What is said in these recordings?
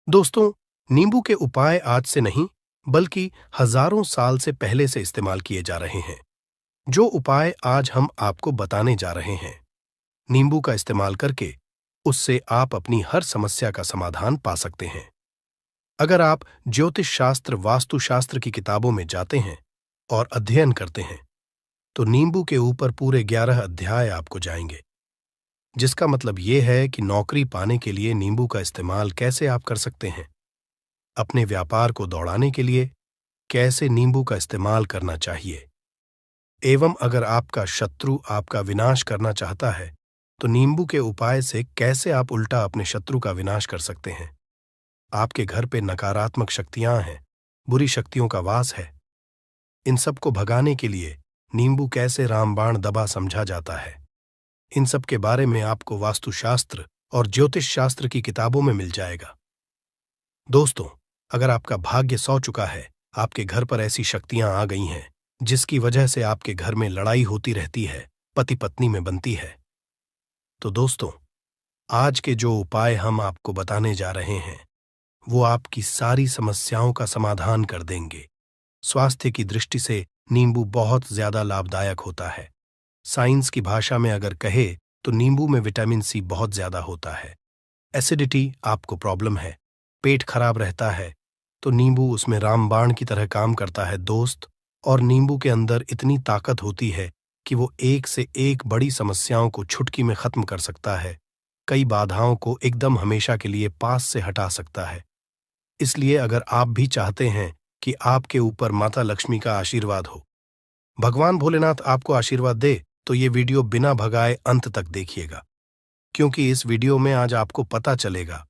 दोस्तों, नींबू के उपाय आज से नहीं बल्कि हजारों साल से पहले से इस्तेमाल किए जा रहे हैं। जो उपाय आज हम आपको बताने जा रहे हैं, नींबू का इस्तेमाल करके उससे आप अपनी हर समस्या का समाधान पा सकते हैं। अगर आप ज्योतिष शास्त्र, वास्तु शास्त्र की किताबों में जाते हैं और अध्ययन करते हैं, तो नींबू के ऊपर पूरे 11 अध्याय आपको जाएंगे, जिसका मतलब यह है कि नौकरी पाने के लिए नींबू का इस्तेमाल कैसे आप कर सकते हैं, अपने व्यापार को दौड़ाने के लिए कैसे नींबू का इस्तेमाल करना चाहिए, एवं अगर आपका शत्रु आपका विनाश करना चाहता है तो नींबू के उपाय से कैसे आप उल्टा अपने शत्रु का विनाश कर सकते हैं। आपके घर पे नकारात्मक शक्तियां हैं, बुरी शक्तियों का वास है, इन सब को भगाने के लिए नींबू कैसे रामबाण दबा समझा जाता है, इन सब के बारे में आपको वास्तुशास्त्र और ज्योतिष शास्त्र की किताबों में मिल जाएगा। दोस्तों, अगर आपका भाग्य सौ चुका है, आपके घर पर ऐसी शक्तियां आ गई हैं जिसकी वजह से आपके घर में लड़ाई होती रहती है, पति पत्नी में बनती है, तो दोस्तों, आज के जो उपाय हम आपको बताने जा रहे हैं वो आपकी सारी समस्याओं का समाधान कर देंगे। स्वास्थ्य की दृष्टि से नींबू बहुत ज्यादा लाभदायक होता है। साइंस की भाषा में अगर कहे तो नींबू में विटामिन सी बहुत ज्यादा होता है। एसिडिटी आपको प्रॉब्लम है, पेट खराब रहता है, तो नींबू उसमें रामबाण की तरह काम करता है दोस्त। और नींबू के अंदर इतनी ताकत होती है कि वो एक से एक बड़ी समस्याओं को चुटकी में खत्म कर सकता है, कई बाधाओं को एकदम हमेशा के लिए पास से हटा सकता है। इसलिए अगर आप भी चाहते हैं कि आपके ऊपर माता लक्ष्मी का आशीर्वाद हो, भगवान भोलेनाथ आपको आशीर्वाद दे, तो ये वीडियो बिना भगाए अंत तक देखिएगा, क्योंकि इस वीडियो में आज आपको पता चलेगा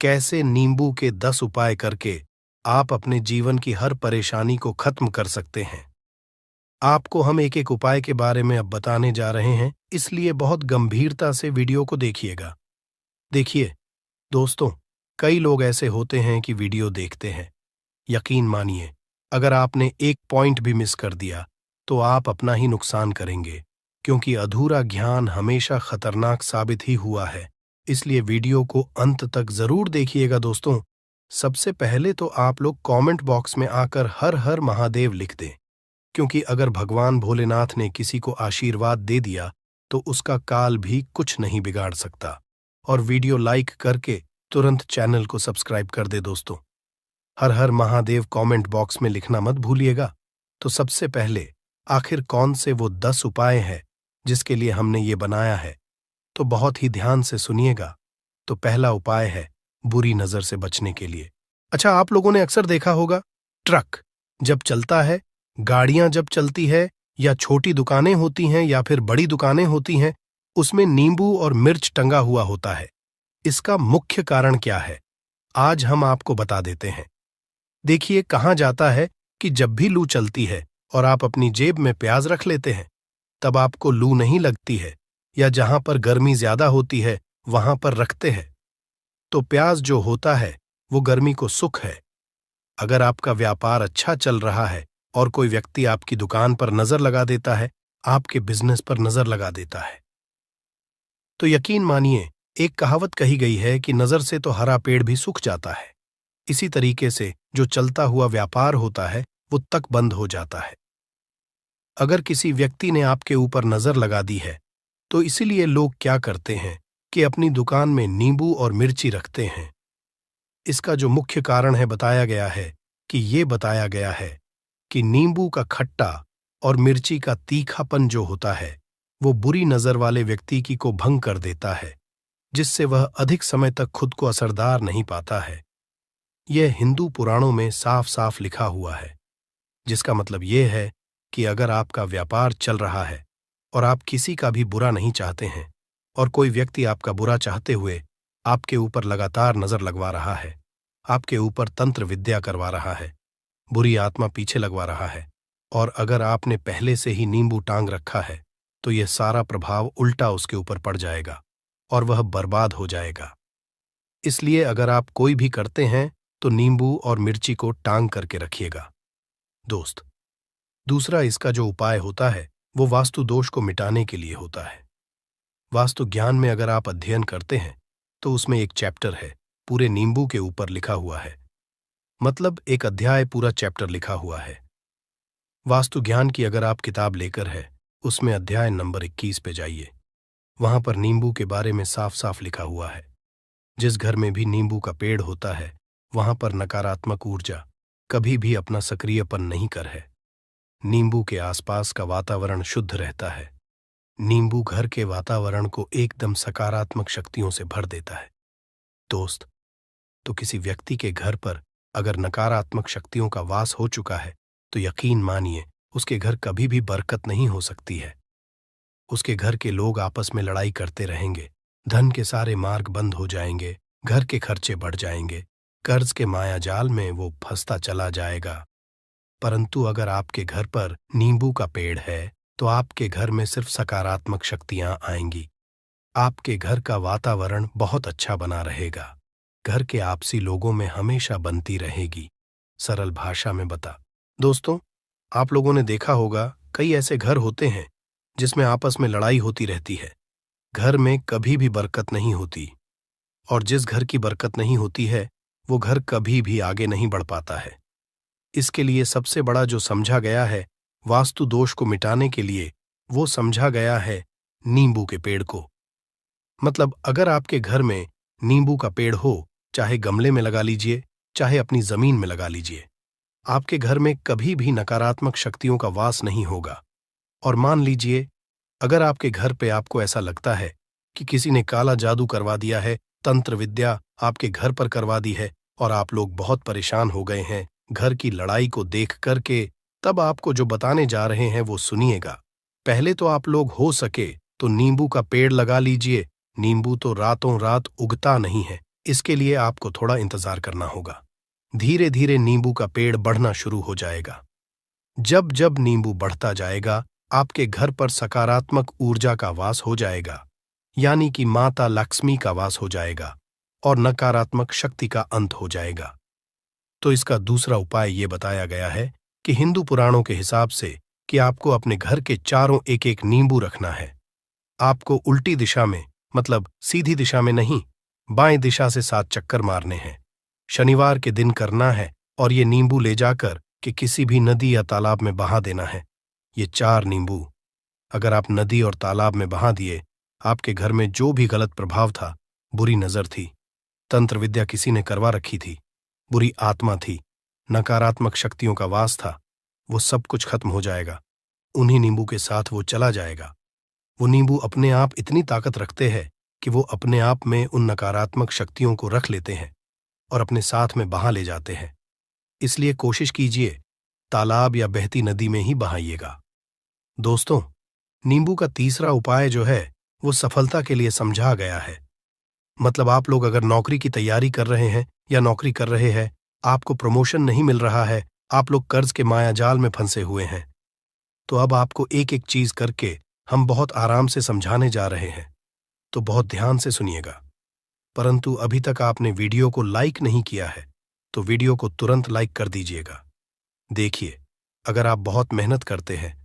कैसे नींबू के 10 उपाय करके आप अपने जीवन की हर परेशानी को खत्म कर सकते हैं। आपको हम एक एक उपाय के बारे में अब बताने जा रहे हैं, इसलिए बहुत गंभीरता से वीडियो को देखिएगा। देखिए दोस्तों, कई लोग ऐसे होते हैं कि वीडियो देखते हैं, यकीन मानिए अगर आपने एक पॉइंट भी मिस कर दिया तो आप अपना ही नुकसान करेंगे, क्योंकि अधूरा ज्ञान हमेशा खतरनाक साबित ही हुआ है। इसलिए वीडियो को अंत तक जरूर देखिएगा दोस्तों। सबसे पहले तो आप लोग कमेंट बॉक्स में आकर हर हर महादेव लिख दें, क्योंकि अगर भगवान भोलेनाथ ने किसी को आशीर्वाद दे दिया तो उसका काल भी कुछ नहीं बिगाड़ सकता। और वीडियो लाइक करके तुरंत चैनल को सब्सक्राइब कर दे दोस्तों। हर हर महादेव कमेंट बॉक्स में लिखना मत भूलिएगा। तो सबसे पहले आखिर कौन से वो 10 उपाय हैं जिसके लिए हमने ये बनाया है, तो बहुत ही ध्यान से सुनिएगा। तो पहला उपाय है बुरी नजर से बचने के लिए। अच्छा, आप लोगों ने अक्सर देखा होगा, ट्रक जब चलता है, गाड़ियां जब चलती है, या छोटी दुकानें होती हैं या फिर बड़ी दुकानें होती हैं, उसमें नींबू और मिर्च टंगा हुआ होता है। इसका मुख्य कारण क्या है, आज हम आपको बता देते हैं। देखिए, कहा जाता है कि जब भी लू चलती है और आप अपनी जेब में प्याज रख लेते हैं, तब आपको लू नहीं लगती है, या जहां पर गर्मी ज्यादा होती है वहां पर रखते हैं, तो प्याज जो होता है वो गर्मी को सुख है। अगर आपका व्यापार अच्छा चल रहा है और कोई व्यक्ति आपकी दुकान पर नजर लगा देता है, आपके बिजनेस पर नजर लगा देता है, तो यकीन मानिए एक कहावत कही गई है कि नजर से तो हरा पेड़ भी सूख जाता है। इसी तरीके से जो चलता हुआ व्यापार होता है वो तक बंद हो जाता है। अगर किसी व्यक्ति ने आपके ऊपर नजर लगा दी है, तो इसीलिए लोग क्या करते हैं कि अपनी दुकान में नींबू और मिर्ची रखते हैं। इसका जो मुख्य कारण है बताया गया है कि नींबू का खट्टा और मिर्ची का तीखापन जो होता है वो बुरी नजर वाले व्यक्ति की को भंग कर देता है, जिससे वह अधिक समय तक खुद को असरदार नहीं पाता है। यह हिंदू पुराणों में साफ साफ लिखा हुआ है, जिसका मतलब यह है कि अगर आपका व्यापार चल रहा है और आप किसी का भी बुरा नहीं चाहते हैं, और कोई व्यक्ति आपका बुरा चाहते हुए आपके ऊपर लगातार नजर लगवा रहा है, आपके ऊपर तंत्र विद्या करवा रहा है, बुरी आत्मा पीछे लगवा रहा है, और अगर आपने पहले से ही नींबू टांग रखा है, तो यह सारा प्रभाव उल्टा उसके ऊपर पड़ जाएगा और वह बर्बाद हो जाएगा। इसलिए अगर आप कोई भी करते हैं तो नींबू और मिर्ची को टांग करके रखिएगा दोस्त। दूसरा इसका जो उपाय होता है वो वास्तु दोष को मिटाने के लिए होता है। वास्तु ज्ञान में अगर आप अध्ययन करते हैं तो उसमें एक चैप्टर है पूरे नींबू के ऊपर लिखा हुआ है। मतलब एक अध्याय, पूरा चैप्टर लिखा हुआ है। वास्तु ज्ञान की अगर आप किताब लेकर है, उसमें अध्याय नंबर 21 पे जाइए। वहां पर नींबू के बारे में साफ साफ लिखा हुआ है। जिस घर में भी नींबू का पेड़ होता है, वहां पर नकारात्मक ऊर्जा कभी भी अपना सक्रियपन नहीं कर है। नींबू के आसपास का वातावरण शुद्ध रहता है। नींबू घर के वातावरण को एकदम सकारात्मक शक्तियों से भर देता है। दोस्त, तो किसी व्यक्ति के घर पर अगर नकारात्मक शक्तियों का वास हो चुका है, तो यकीन मानिए उसके घर कभी भी बरकत नहीं हो सकती है। उसके घर के लोग आपस में लड़ाई करते रहेंगे, धन के सारे मार्ग बंद हो जाएंगे, घर के खर्चे बढ़ जाएंगे, कर्ज के माया जाल में वो फंसता चला जाएगा। परंतु अगर आपके घर पर नींबू का पेड़ है, तो आपके घर में सिर्फ सकारात्मक शक्तियां आएंगी। आपके घर का वातावरण बहुत अच्छा बना रहेगा। घर के आपसी लोगों में हमेशा बनती रहेगी। सरल भाषा में बता। दोस्तों, आप लोगों ने देखा होगा कई ऐसे घर होते हैं जिसमें आपस में लड़ाई होती रहती है। घर में कभी भी बरकत नहीं होती, और जिस घर की बरकत नहीं होती है, वो घर कभी भी आगे नहीं बढ़ पाता है। इसके लिए सबसे बड़ा जो समझा गया है वास्तु दोष को मिटाने के लिए, वो समझा गया है नींबू के पेड़ को। मतलब अगर आपके घर में नींबू का पेड़ हो, चाहे गमले में लगा लीजिए, चाहे अपनी जमीन में लगा लीजिए, आपके घर में कभी भी नकारात्मक शक्तियों का वास नहीं होगा। और मान लीजिए अगर आपके घर पे आपको ऐसा लगता है कि किसी ने काला जादू करवा दिया है, तंत्र विद्या आपके घर पर करवा दी है, और आप लोग बहुत परेशान हो गए हैं घर की लड़ाई को देख करके, तब आपको जो बताने जा रहे हैं वो सुनिएगा। पहले तो आप लोग हो सके तो नींबू का पेड़ लगा लीजिए। नींबू तो रातों रात उगता नहीं है, इसके लिए आपको थोड़ा इंतजार करना होगा। धीरे धीरे नींबू का पेड़ बढ़ना शुरू हो जाएगा। जब जब नींबू बढ़ता जाएगा, आपके घर पर सकारात्मक ऊर्जा का वास हो जाएगा, यानी कि माता लक्ष्मी का वास हो जाएगा, और नकारात्मक शक्ति का अंत हो जाएगा। तो इसका दूसरा उपाय ये बताया गया है कि हिंदू पुराणों के हिसाब से कि आपको अपने घर के चारों एक एक नींबू रखना है। आपको उल्टी दिशा में, मतलब सीधी दिशा में नहीं, बाएं दिशा से 7 चक्कर मारने हैं। शनिवार के दिन करना है, और ये नींबू ले जाकर कि किसी भी नदी या तालाब में बहा देना है। ये 4 नींबू अगर आप नदी और तालाब में बहा दिए, आपके घर में जो भी गलत प्रभाव था, बुरी नजर थी, तंत्र विद्या किसी ने करवा रखी थी, बुरी आत्मा थी, नकारात्मक शक्तियों का वास था, वो सब कुछ खत्म हो जाएगा। उन्हीं नींबू के साथ वो चला जाएगा। वो नींबू अपने आप इतनी ताकत रखते हैं कि वो अपने आप में उन नकारात्मक शक्तियों को रख लेते हैं और अपने साथ में बहा ले जाते हैं। इसलिए कोशिश कीजिए तालाब या बहती नदी में ही बहाइएगा। दोस्तों, नींबू का तीसरा उपाय जो है वो सफलता के लिए समझा गया है। मतलब आप लोग अगर नौकरी की तैयारी कर रहे हैं या नौकरी कर रहे हैं, आपको प्रमोशन नहीं मिल रहा है, आप लोग कर्ज के मायाजाल में फंसे हुए हैं, तो अब आपको एक एक चीज करके हम बहुत आराम से समझाने जा रहे हैं, तो बहुत ध्यान से सुनिएगा। परंतु अभी तक आपने वीडियो को लाइक नहीं किया है, तो वीडियो को तुरंत लाइक कर दीजिएगा। देखिए, अगर आप बहुत मेहनत करते हैं,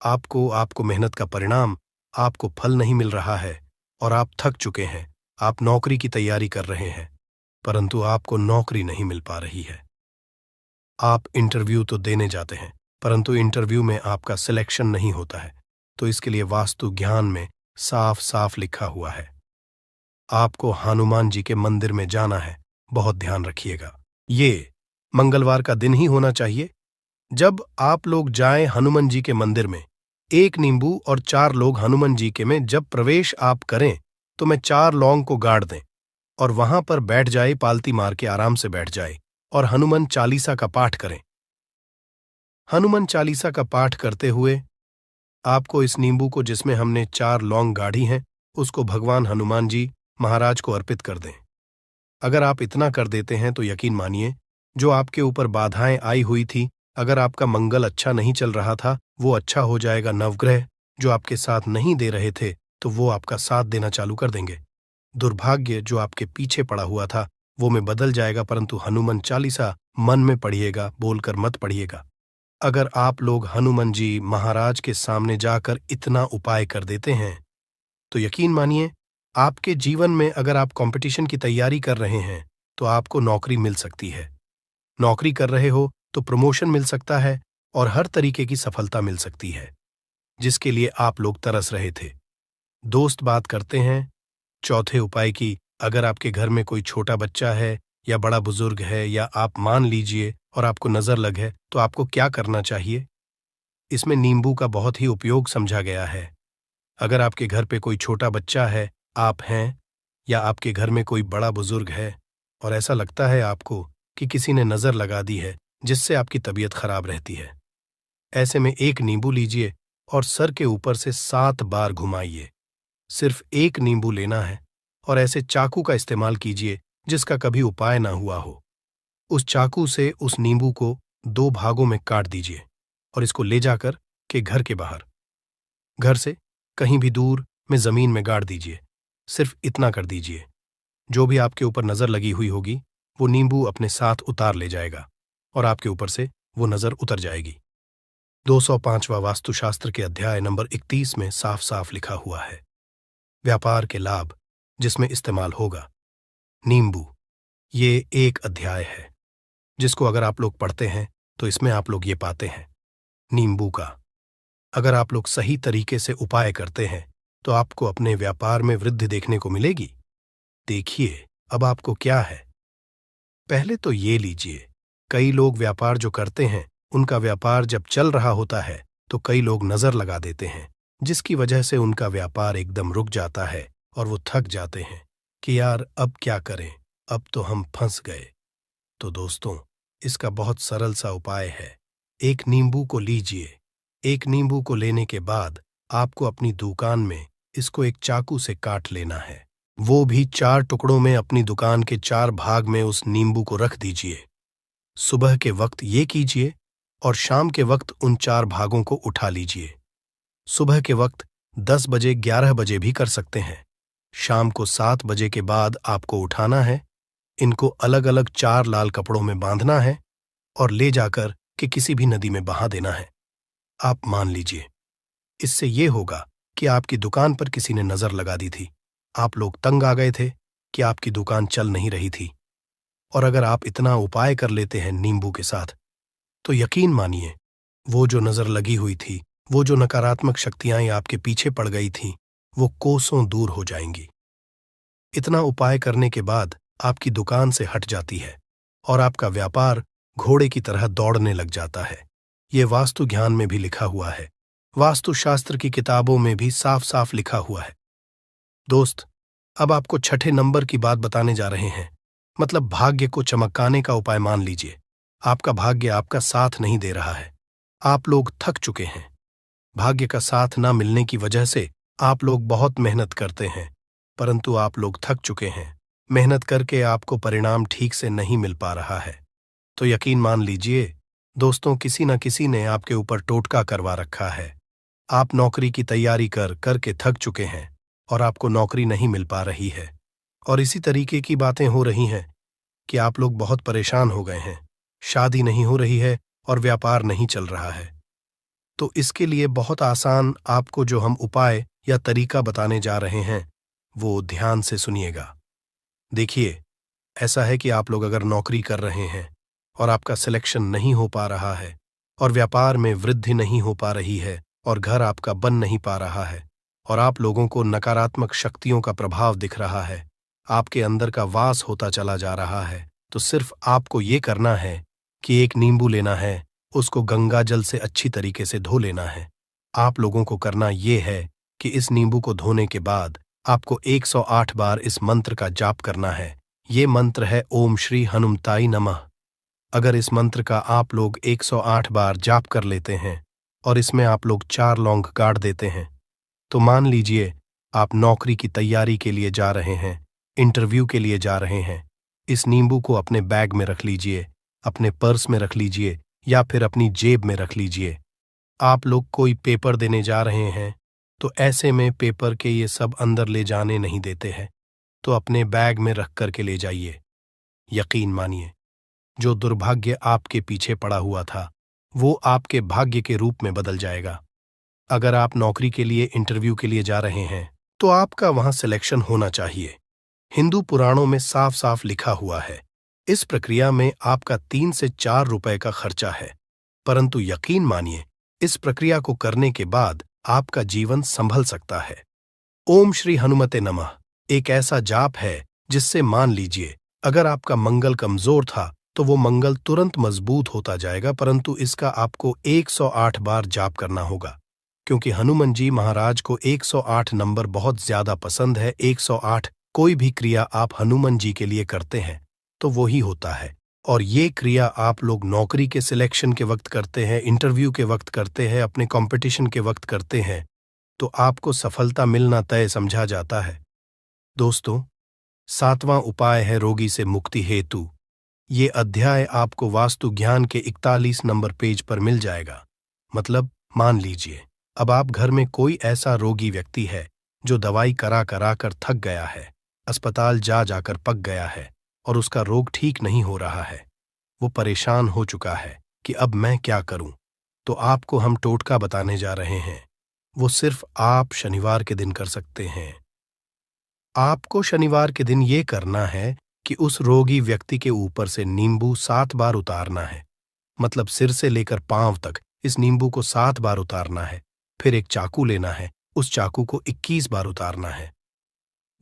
आपको मेहनत का परिणाम, आपको फल नहीं मिल रहा है, और आप थक चुके हैं, आप नौकरी की तैयारी कर रहे हैं, परंतु आपको नौकरी नहीं मिल पा रही है। आप इंटरव्यू तो देने जाते हैं, परंतु इंटरव्यू में आपका सिलेक्शन नहीं होता है, तो इसके लिए वास्तु ज्ञान में साफ साफ लिखा हुआ है, आपको हनुमान जी के मंदिर में जाना है। बहुत ध्यान रखिएगा, ये मंगलवार का दिन ही होना चाहिए। जब आप लोग जाएं हनुमान जी के मंदिर में, 1 नींबू और 4 लोग हनुमान जी के में जब प्रवेश आप करें, तो मैं 4 लौंग को गाड़ दें और वहां पर बैठ जाए, पालती मार के आराम से बैठ जाए और हनुमान चालीसा का पाठ करें। हनुमान चालीसा का पाठ करते हुए आपको इस नींबू को, जिसमें हमने 4 लौंग गाढ़ी हैं, उसको भगवान हनुमान जी महाराज को अर्पित कर दें। अगर आप इतना कर देते हैं तो यकीन मानिए, जो आपके ऊपर बाधाएं आई हुई थी, अगर आपका मंगल अच्छा नहीं चल रहा था, वो अच्छा हो जाएगा। नवग्रह जो आपके साथ नहीं दे रहे थे, तो वो आपका साथ देना चालू कर देंगे। दुर्भाग्य जो आपके पीछे पड़ा हुआ था, वो में बदल जाएगा। परंतु हनुमान चालीसा मन में पढ़िएगा, बोलकर मत पढ़िएगा। अगर आप लोग हनुमान जी महाराज के सामने जाकर इतना उपाय कर देते हैं, तो यकीन मानिए, आपके जीवन में अगर आप कंपटीशन की तैयारी कर रहे हैं, तो आपको नौकरी मिल सकती है। नौकरी कर रहे हो तो प्रमोशन मिल सकता है और हर तरीके की सफलता मिल सकती है, जिसके लिए आप लोग तरस रहे थे। दोस्त बात करते हैं चौथे उपाय की। अगर आपके घर में कोई छोटा बच्चा है या बड़ा बुजुर्ग है या आप मान लीजिए और आपको नजर लग है, तो आपको क्या करना चाहिए? इसमें नींबू का बहुत ही उपयोग समझा गया है। अगर आपके घर पे कोई छोटा बच्चा है, आप हैं, या आपके घर में कोई बड़ा बुजुर्ग है और ऐसा लगता है आपको कि किसी ने नजर लगा दी है जिससे आपकी तबीयत खराब रहती है, ऐसे में एक नींबू लीजिए और सर के ऊपर से 7 बार घुमाइए। सिर्फ एक नींबू लेना है और ऐसे चाकू का इस्तेमाल कीजिए जिसका कभी उपाय ना हुआ हो। उस चाकू से उस नींबू को 2 भागों में काट दीजिए और इसको ले जाकर के घर के बाहर, घर से कहीं भी दूर में जमीन में गाड़ दीजिए। सिर्फ इतना कर दीजिए, जो भी आपके ऊपर नजर लगी हुई होगी वो नींबू अपने साथ उतार ले जाएगा और आपके ऊपर से वो नजर उतर जाएगी। 205वां वास्तुशास्त्र के अध्याय नंबर 31 में साफ साफ लिखा हुआ है, व्यापार के लाभ जिसमें इस्तेमाल होगा नींबू। ये एक अध्याय है जिसको अगर आप लोग पढ़ते हैं तो इसमें आप लोग ये पाते हैं नींबू का अगर आप लोग सही तरीके से उपाय करते हैं तो आपको अपने व्यापार में वृद्धि देखने को मिलेगी। देखिए अब आपको क्या है। पहले तो ये लीजिए, कई लोग व्यापार जो करते हैं उनका व्यापार जब चल रहा होता है तो कई लोग नजर लगा देते हैं, जिसकी वजह से उनका व्यापार एकदम रुक जाता है और वो थक जाते हैं कि यार अब क्या करें, अब तो हम फंस गए। तो दोस्तों, इसका बहुत सरल सा उपाय है। एक नींबू को लीजिए। एक नींबू को लेने के बाद आपको अपनी दुकान में इसको एक चाकू से काट लेना है, वो भी 4 टुकड़ों में। अपनी दुकान के 4 भाग में उस नींबू को रख दीजिए। सुबह के वक्त ये कीजिए और शाम के वक्त उन 4 भागों को उठा लीजिए। सुबह के वक्त 10 बजे 11 बजे भी कर सकते हैं। शाम को 7 बजे के बाद आपको उठाना है। इनको अलग अलग 4 लाल कपड़ों में बांधना है और ले जाकर के किसी भी नदी में बहा देना है। आप मान लीजिए, इससे ये होगा कि आपकी दुकान पर किसी ने नजर लगा दी थी, आप लोग तंग आ गए थे कि आपकी दुकान चल नहीं रही थी। और अगर आप इतना उपाय कर लेते हैं नींबू के साथ, तो यकीन मानिए वो जो नजर लगी हुई थी, वो जो नकारात्मक शक्तियां आपके पीछे पड़ गई थीं, वो कोसों दूर हो जाएंगी। इतना उपाय करने के बाद आपकी दुकान से हट जाती है और आपका व्यापार घोड़े की तरह दौड़ने लग जाता है। ये वास्तु ज्ञान में भी लिखा हुआ है, वास्तुशास्त्र की किताबों में भी साफ साफ लिखा हुआ है। दोस्त, अब आपको छठे नंबर की बात बताने जा रहे हैं, मतलब भाग्य को चमकाने का उपाय। मान लीजिए आपका भाग्य आपका साथ नहीं दे रहा है, आप लोग थक चुके हैं। भाग्य का साथ ना मिलने की वजह से आप लोग बहुत मेहनत करते हैं, परंतु आप लोग थक चुके हैं। मेहनत करके आपको परिणाम ठीक से नहीं मिल पा रहा है। तो यकीन मान लीजिए दोस्तों, किसी न किसी ने आपके ऊपर टोटका करवा रखा है। आप नौकरी की तैयारी कर करके थक चुके हैं और आपको नौकरी नहीं मिल पा रही है। और इसी तरीके की बातें हो रही हैं कि आप लोग बहुत परेशान हो गए हैं, शादी नहीं हो रही है और व्यापार नहीं चल रहा है। तो इसके लिए बहुत आसान आपको जो हम उपाय या तरीका बताने जा रहे हैं, वो ध्यान से सुनिएगा। देखिए, ऐसा है कि आप लोग अगर नौकरी कर रहे हैं और आपका सिलेक्शन नहीं हो पा रहा है और व्यापार में वृद्धि नहीं हो पा रही है और घर आपका बन नहीं पा रहा है और आप लोगों को नकारात्मक शक्तियों का प्रभाव दिख रहा है, आपके अंदर का वास होता चला जा रहा है, तो सिर्फ आपको ये करना है कि एक नींबू लेना है, उसको गंगा जल से अच्छी तरीके से धो लेना है। आप लोगों को करना ये है कि इस नींबू को धोने के बाद आपको 108 बार इस मंत्र का जाप करना है। ये मंत्र है ओम श्री हनुमताई नमः। अगर इस मंत्र का आप लोग 108 बार जाप कर लेते हैं और इसमें आप लोग 4 लौंग गाड़ देते हैं, तो मान लीजिए आप नौकरी की तैयारी के लिए जा रहे हैं, इंटरव्यू के लिए जा रहे हैं। इस नींबू को अपने बैग में रख लीजिए, अपने पर्स में रख लीजिए या फिर अपनी जेब में रख लीजिए। आप लोग कोई पेपर देने जा रहे हैं तो ऐसे में पेपर के ये सब अंदर ले जाने नहीं देते हैं, तो अपने बैग में रख करके ले जाइए। यकीन मानिए, जो दुर्भाग्य आपके पीछे पड़ा हुआ था वो आपके भाग्य के रूप में बदल जाएगा। अगर आप नौकरी के लिए इंटरव्यू के लिए जा रहे हैं तो आपका वहां सिलेक्शन होना चाहिए। हिंदू पुराणों में साफ साफ लिखा हुआ है इस प्रक्रिया में आपका 3 से 4 रुपए का खर्चा है, परंतु यकीन मानिए, इस प्रक्रिया को करने के बाद आपका जीवन संभल सकता है। ओम श्री हनुमते नमः एक ऐसा जाप है जिससे मान लीजिए अगर आपका मंगल कमजोर था तो वो मंगल तुरंत मजबूत होता जाएगा, परंतु इसका आपको 108 बार जाप करना होगा, क्योंकि हनुमान जी महाराज को 108 नंबर बहुत ज्यादा पसंद है। 108 कोई भी क्रिया आप हनुमान जी के लिए करते हैं तो वो ही होता है। और ये क्रिया आप लोग नौकरी के सिलेक्शन के वक्त करते हैं, इंटरव्यू के वक्त करते हैं, अपने कंपटीशन के वक्त करते हैं, तो आपको सफलता मिलना तय समझा जाता है। दोस्तों, 7वां उपाय है रोगी से मुक्ति हेतु। ये अध्याय आपको वास्तु ज्ञान के 41 नंबर पेज पर मिल जाएगा। मतलब मान लीजिए अब आप घर में कोई ऐसा रोगी व्यक्ति है जो दवाई करा करा कर थक गया है, अस्पताल जा जाकर पक गया है और उसका रोग ठीक नहीं हो रहा है। वो परेशान हो चुका है कि अब मैं क्या करूं। तो आपको हम टोटका बताने जा रहे हैं। वो सिर्फ आप शनिवार के दिन कर सकते हैं। आपको शनिवार के दिन ये करना है कि उस रोगी व्यक्ति के ऊपर से नींबू 7 बार उतारना है। मतलब सिर से लेकर पांव तक इस नींबू को 7 बार उतारना है। फिर एक चाकू लेना है, उस चाकू को 21 बार उतारना है।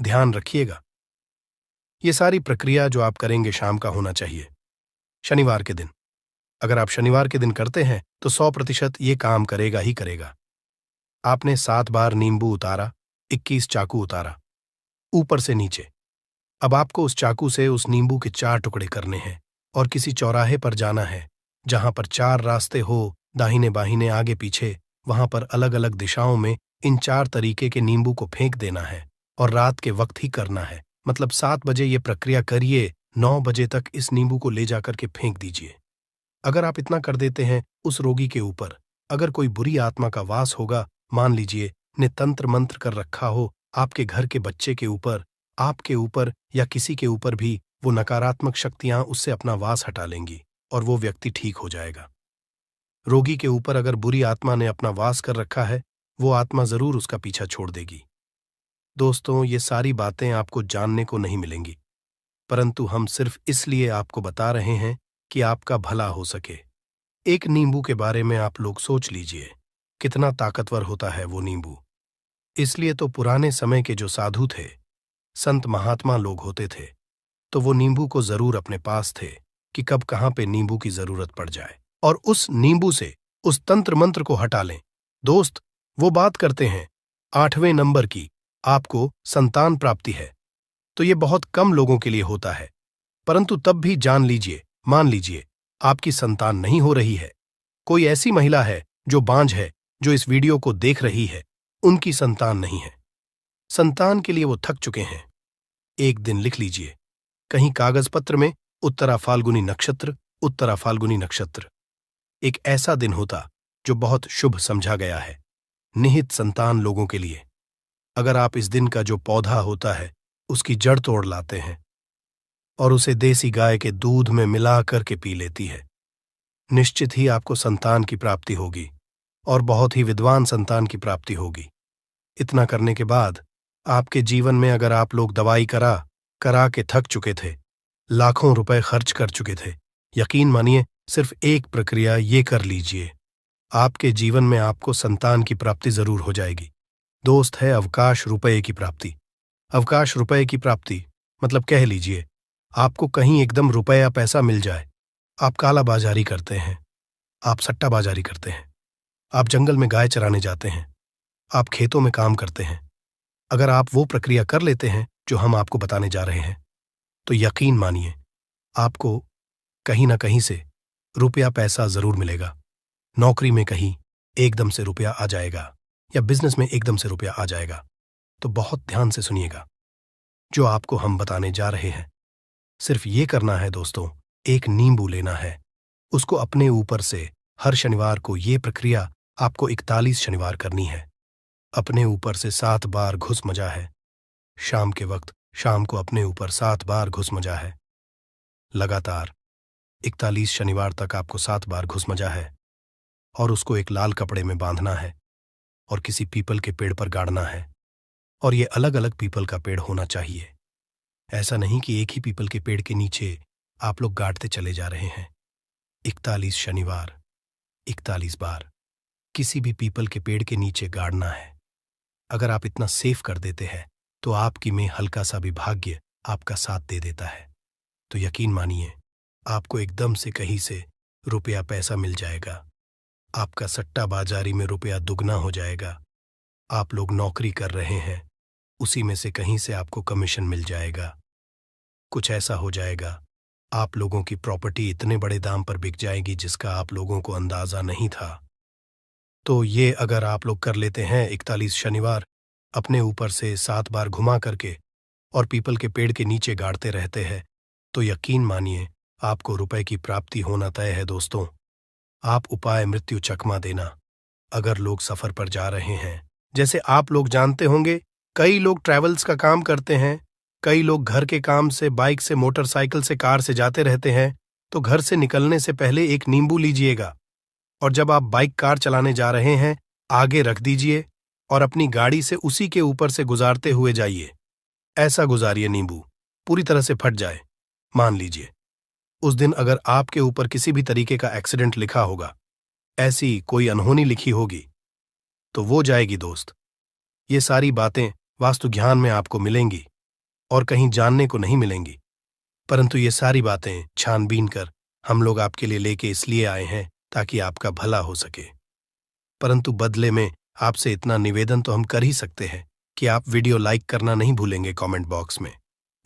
ध्यान रखिएगा, ये सारी प्रक्रिया जो आप करेंगे शाम का होना चाहिए, शनिवार के दिन। अगर आप शनिवार के दिन करते हैं तो 100% ये काम करेगा ही करेगा। आपने 7 बार नींबू उतारा, 21 चाकू उतारा, ऊपर से नीचे। अब आपको उस चाकू से उस नींबू के 4 टुकड़े करने हैं और किसी चौराहे पर जाना है जहां पर 4 रास्ते हो, दाहिने बाहिने आगे पीछे, वहां पर अलग अलग दिशाओं में इन 4 तरीके के नींबू को फेंक देना है और रात के वक्त ही करना है। मतलब 7 बजे ये प्रक्रिया करिए, 9 बजे तक इस नींबू को ले जाकर के फेंक दीजिए। अगर आप इतना कर देते हैं उस रोगी के ऊपर, अगर कोई बुरी आत्मा का वास होगा, मान लीजिए ने तंत्र मंत्र कर रखा हो आपके घर के बच्चे के ऊपर, आपके ऊपर या किसी के ऊपर भी, वो नकारात्मक शक्तियां उससे अपना वास हटा लेंगी और वो व्यक्ति ठीक हो जाएगा। रोगी के ऊपर अगर बुरी आत्मा ने अपना वास कर रखा है, वो आत्मा जरूर उसका पीछा छोड़ देगी। दोस्तों, ये सारी बातें आपको जानने को नहीं मिलेंगी, परंतु हम सिर्फ इसलिए आपको बता रहे हैं कि आपका भला हो सके। एक नींबू के बारे में आप लोग सोच लीजिए, कितना ताकतवर होता है वो नींबू। इसलिए तो पुराने समय के जो साधु थे, संत महात्मा लोग होते थे, तो वो नींबू को जरूर अपने पास थे कि कब कहां पे नींबू की जरूरत पड़ जाए और उस नींबू से उस तंत्र मंत्र को हटा लें। दोस्त, वो बात करते हैं 8वें नंबर की, आपको संतान प्राप्ति है, तो ये बहुत कम लोगों के लिए होता है, परंतु तब भी जान लीजिए, मान लीजिए आपकी संतान नहीं हो रही है, कोई ऐसी महिला है जो बांझ है, जो इस वीडियो को देख रही है, उनकी संतान नहीं है, संतान के लिए वो थक चुके हैं। एक दिन लिख लीजिए कहीं कागज पत्र में, उत्तरा फाल्गुनी नक्षत्र, उत्तरा फाल्गुनी नक्षत्र। एक ऐसा दिन होता जो बहुत शुभ समझा गया है निहित संतान लोगों के लिए। अगर आप इस दिन का जो पौधा होता है उसकी जड़ तोड़ लाते हैं और उसे देसी गाय के दूध में मिला करके पी लेती है, निश्चित ही आपको संतान की प्राप्ति होगी और बहुत ही विद्वान संतान की प्राप्ति होगी। इतना करने के बाद आपके जीवन में अगर आप लोग दवाई करा करा के थक चुके थे, लाखों रुपए खर्च कर चुके थे, यकीन मानिए सिर्फ एक प्रक्रिया ये कर लीजिए, आपके जीवन में आपको संतान की प्राप्ति जरूर हो जाएगी। दोस्त, है अवकाश रुपए की प्राप्ति। अवकाश रुपए की प्राप्ति मतलब कह लीजिए आपको कहीं एकदम रुपया पैसा मिल जाए। आप काला बाजारी करते हैं, आप सट्टा बाजारी करते हैं, आप जंगल में गाय चराने जाते हैं, आप खेतों में काम करते हैं। अगर आप वो प्रक्रिया कर लेते हैं जो हम आपको बताने जा रहे हैं, तो यकीन मानिए आपको कहीं ना कहीं से रुपया पैसा जरूर मिलेगा। नौकरी में कहीं एकदम से रुपया आ जाएगा या बिजनेस में एकदम से रुपया आ जाएगा। तो बहुत ध्यान से सुनिएगा जो आपको हम बताने जा रहे हैं। सिर्फ ये करना है दोस्तों, एक नींबू लेना है, उसको अपने ऊपर से हर शनिवार को ये प्रक्रिया आपको 41 शनिवार करनी है। अपने ऊपर से 7 बार घुस मजा है। शाम के वक्त शाम को अपने ऊपर 7 बार घुस मजा है। लगातार 41 शनिवार तक आपको 7 बार घुस मजा है और उसको एक लाल कपड़े में बांधना है और किसी पीपल के पेड़ पर गाड़ना है। और ये अलग अलग पीपल का पेड़ होना चाहिए। ऐसा नहीं कि एक ही पीपल के पेड़ के नीचे आप लोग गाड़ते चले जा रहे हैं। 41 शनिवार, 41 बार किसी भी पीपल के पेड़ के नीचे गाड़ना है। अगर आप इतना सेफ कर देते हैं तो आपकी में हल्का सा भी भाग्य आपका साथ दे देता है, तो यकीन मानिए आपको एकदम से कहीं से रुपया पैसा मिल जाएगा। आपका सट्टा बाजारी में रुपया दुगना हो जाएगा। आप लोग नौकरी कर रहे हैं, उसी में से कहीं से आपको कमीशन मिल जाएगा। कुछ ऐसा हो जाएगा, आप लोगों की प्रॉपर्टी इतने बड़े दाम पर बिक जाएगी जिसका आप लोगों को अंदाजा नहीं था। तो ये अगर आप लोग कर लेते हैं 41 शनिवार अपने ऊपर से 7 बार घुमा करके और पीपल के पेड़ के नीचे गाड़ते रहते हैं, तो यकीन मानिए आपको रुपए की प्राप्ति होना तय है दोस्तों। आप उपाय मृत्यु चकमा देना। अगर लोग सफर पर जा रहे हैं, जैसे आप लोग जानते होंगे, कई लोग ट्रैवल्स का काम करते हैं, कई लोग घर के काम से बाइक से मोटरसाइकिल से कार से जाते रहते हैं, तो घर से निकलने से पहले एक नींबू लीजिएगा और जब आप बाइक कार चलाने जा रहे हैं आगे रख दीजिए और अपनी गाड़ी से उसी के ऊपर से गुजारते हुए जाइए। ऐसा गुजारिए नींबू पूरी तरह से फट जाए। मान लीजिए उस दिन अगर आपके ऊपर किसी भी तरीके का एक्सीडेंट लिखा होगा, ऐसी कोई अनहोनी लिखी होगी, तो वो जाएगी दोस्त। ये सारी बातें वास्तु ज्ञान में आपको मिलेंगी और कहीं जानने को नहीं मिलेंगी, परंतु ये सारी बातें छानबीन कर हम लोग आपके लिए लेके इसलिए आए हैं ताकि आपका भला हो सके। परंतु बदले में आपसे इतना निवेदन तो हम कर ही सकते हैं कि आप वीडियो लाइक करना नहीं भूलेंगे कमेंट बॉक्स में।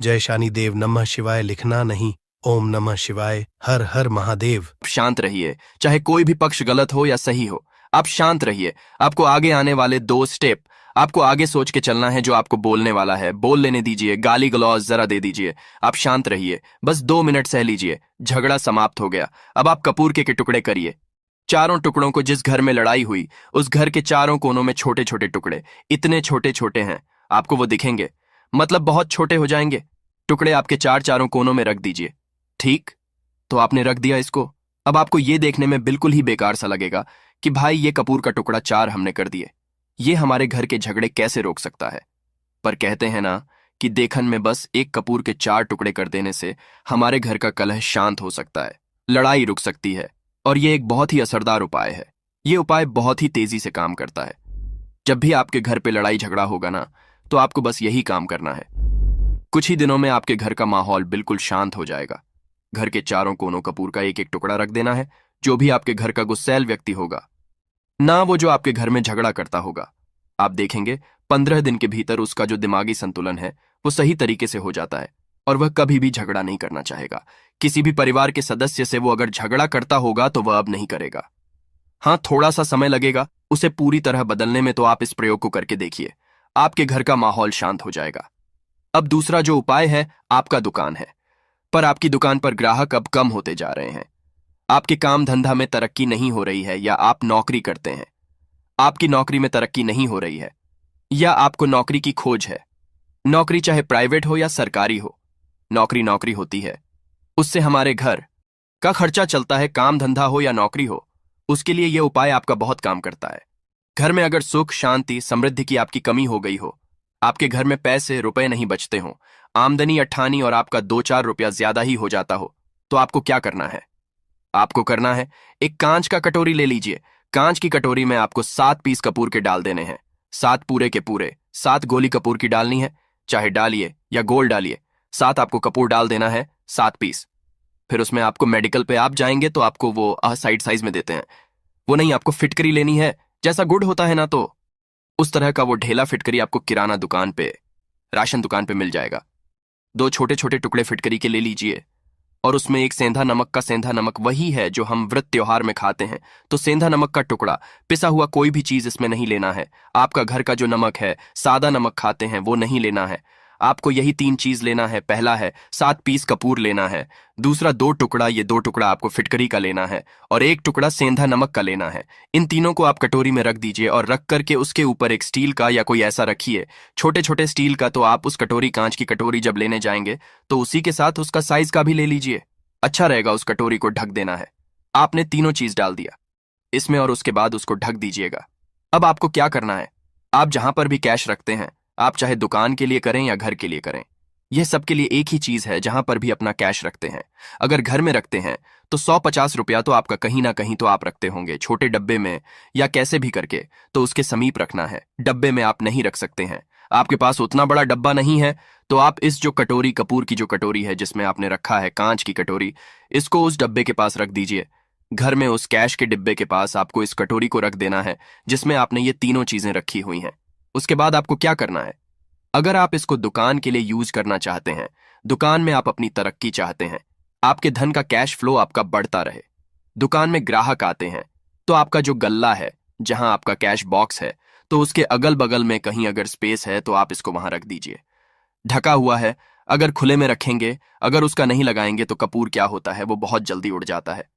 जय शानी देव नमः शिवाय लिखना नहीं, ओम नमः शिवाय, हर हर महादेव। शांत रहिए, चाहे कोई भी पक्ष गलत हो या सही हो, आप शांत रहिए। आपको आगे आने वाले 2 स्टेप आपको आगे सोच के चलना है। जो आपको बोलने वाला है बोल लेने दीजिए, गाली गलौज जरा दे दीजिए। आप शांत रहिए, बस 2 मिनट सह लीजिए। झगड़ा समाप्त हो गया। अब आप कपूर के टुकड़े करिए। चारों टुकड़ों को, जिस घर में लड़ाई हुई उस घर के चारों कोनों में छोटे छोटे टुकड़े, इतने छोटे छोटे हैं आपको वो दिखेंगे, मतलब बहुत छोटे हो जाएंगे। टुकड़े आपके चारों कोनों में रख दीजिए। ठीक, तो आपने रख दिया इसको। अब आपको ये देखने में बिल्कुल ही बेकार सा लगेगा कि भाई ये कपूर का टुकड़ा 4 हमने कर दिए, ये हमारे घर के झगड़े कैसे रोक सकता है। पर कहते हैं ना कि देखन में बस एक कपूर के 4 टुकड़े कर देने से हमारे घर का कलह शांत हो सकता है, लड़ाई रुक सकती है। और ये एक बहुत ही असरदार उपाय है। ये उपाय बहुत ही तेजी से काम करता है। जब भी आपके घर पे लड़ाई झगड़ा होगा ना, तो आपको बस यही काम करना है। कुछ ही दिनों में आपके घर का माहौल बिल्कुल शांत हो जाएगा। घर के चारों कोनों कपूर का एक एक टुकड़ा रख देना है। जो भी आपके घर का गुस्सैल व्यक्ति होगा ना, वो जो आपके घर में झगड़ा करता होगा, आप देखेंगे 15 दिन के भीतर उसका जो दिमागी संतुलन है वो सही तरीके से हो जाता है और वह कभी भी झगड़ा नहीं करना चाहेगा। किसी भी परिवार के सदस्य से वो अगर झगड़ा करता होगा तो वह अब नहीं करेगा। हाँ, थोड़ा सा समय लगेगा उसे पूरी तरह बदलने में, तो आप इस प्रयोग को करके देखिए, आपके घर का माहौल शांत हो जाएगा। अब दूसरा जो उपाय है, आपका दुकान है, पर आपकी दुकान पर ग्राहक अब कम होते जा रहे हैं। आपके काम धंधा में तरक्की नहीं हो रही है, या आप नौकरी करते हैं, आपकी नौकरी में तरक्की नहीं हो रही है, या आपको नौकरी की खोज है। नौकरी चाहे प्राइवेट हो या सरकारी हो, नौकरी नौकरी होती है, उससे हमारे घर का खर्चा चलता है। काम धंधा हो या नौकरी हो, उसके लिए यह उपाय आपका बहुत काम करता है। घर में अगर सुख शांति समृद्धि की आपकी कमी हो गई हो, आपके घर में पैसे रुपए नहीं बचते हो, आमदनी अट्ठानी और आपका 2-4 रुपया ज्यादा ही हो जाता हो, तो आपको क्या करना है? आपको करना है, एक कांच का कटोरी ले लीजिए। कांच की कटोरी में आपको 7 पीस कपूर के डाल देने हैं। 7 पूरे के पूरे 7 गोली कपूर की डालनी है, चाहे डालिए या गोल डालिए। 7 आपको कपूर डाल देना है, 7 पीस। फिर उसमें आपको मेडिकल पे आप जाएंगे तो आपको वो साइड साइज में देते हैं, वो नहीं, आपको फिटकरी लेनी है। जैसा गुड़ होता है ना, तो उस तरह का वो ढेला फिटकरी आपको किराना दुकान पे, राशन दुकान पे मिल जाएगा। 2 छोटे छोटे टुकड़े फिटकरी के ले लीजिए और उसमें एक सेंधा नमक का, सेंधा नमक वही है जो हम व्रत त्योहार में खाते हैं, तो सेंधा नमक का टुकड़ा, पिसा हुआ कोई भी चीज इसमें नहीं लेना है। आपका घर का जो नमक है, सादा नमक खाते हैं, वो नहीं लेना है। आपको यही 3 चीज लेना है। पहला है 7 पीस कपूर लेना है, दूसरा 2 टुकड़ा, ये 2 टुकड़ा आपको फिटकरी का लेना है, और 1 टुकड़ा सेंधा नमक का लेना है। इन तीनों को आप कटोरी में रख दीजिए और रख करके उसके ऊपर एक स्टील का या कोई ऐसा रखिए, छोटे छोटे स्टील का। तो आप उस कटोरी, कांच की कटोरी जब लेने जाएंगे तो उसी के साथ उसका साइज का भी ले लीजिए, अच्छा रहेगा। उस कटोरी को ढक देना है। आपने तीनों चीज डाल दिया इसमें और उसके बाद उसको ढक दीजिएगा। अब आपको क्या करना है, आप जहां पर भी कैश रखते हैं, आप चाहे दुकान के लिए करें या घर के लिए करें, यह सबके लिए एक ही चीज है जहां पर भी अपना कैश रखते हैं। अगर घर में रखते हैं तो 150 रुपया तो आपका कहीं ना कहीं तो आप रखते होंगे, छोटे डब्बे में या कैसे भी करके, तो उसके समीप रखना है। डब्बे में आप नहीं रख सकते हैं, आपके पास उतना बड़ा डब्बा नहीं है, तो आप इस जो कटोरी, कपूर की जो कटोरी है जिसमें आपने रखा है, कांच की कटोरी, इसको उस डब्बे के पास रख दीजिए। घर में उस कैश के डिब्बे के पास आपको इस कटोरी को रख देना है जिसमें आपने ये तीनों चीजें रखी हुई हैं। उसके बाद आपको क्या करना है, अगर आप इसको दुकान के लिए यूज करना चाहते हैं, दुकान में आप अपनी तरक्की चाहते हैं, आपके धन का कैश फ्लो आपका बढ़ता रहे, दुकान में ग्राहक आते हैं, तो आपका जो गल्ला है, जहां आपका कैश बॉक्स है, तो उसके अगल बगल में कहीं अगर स्पेस है तो आप इसको वहां रख दीजिए। ढका हुआ है, अगर खुले में रखेंगे, अगर उसका नहीं लगाएंगे तो कपूर क्या होता है, वो बहुत जल्दी उड़ जाता है।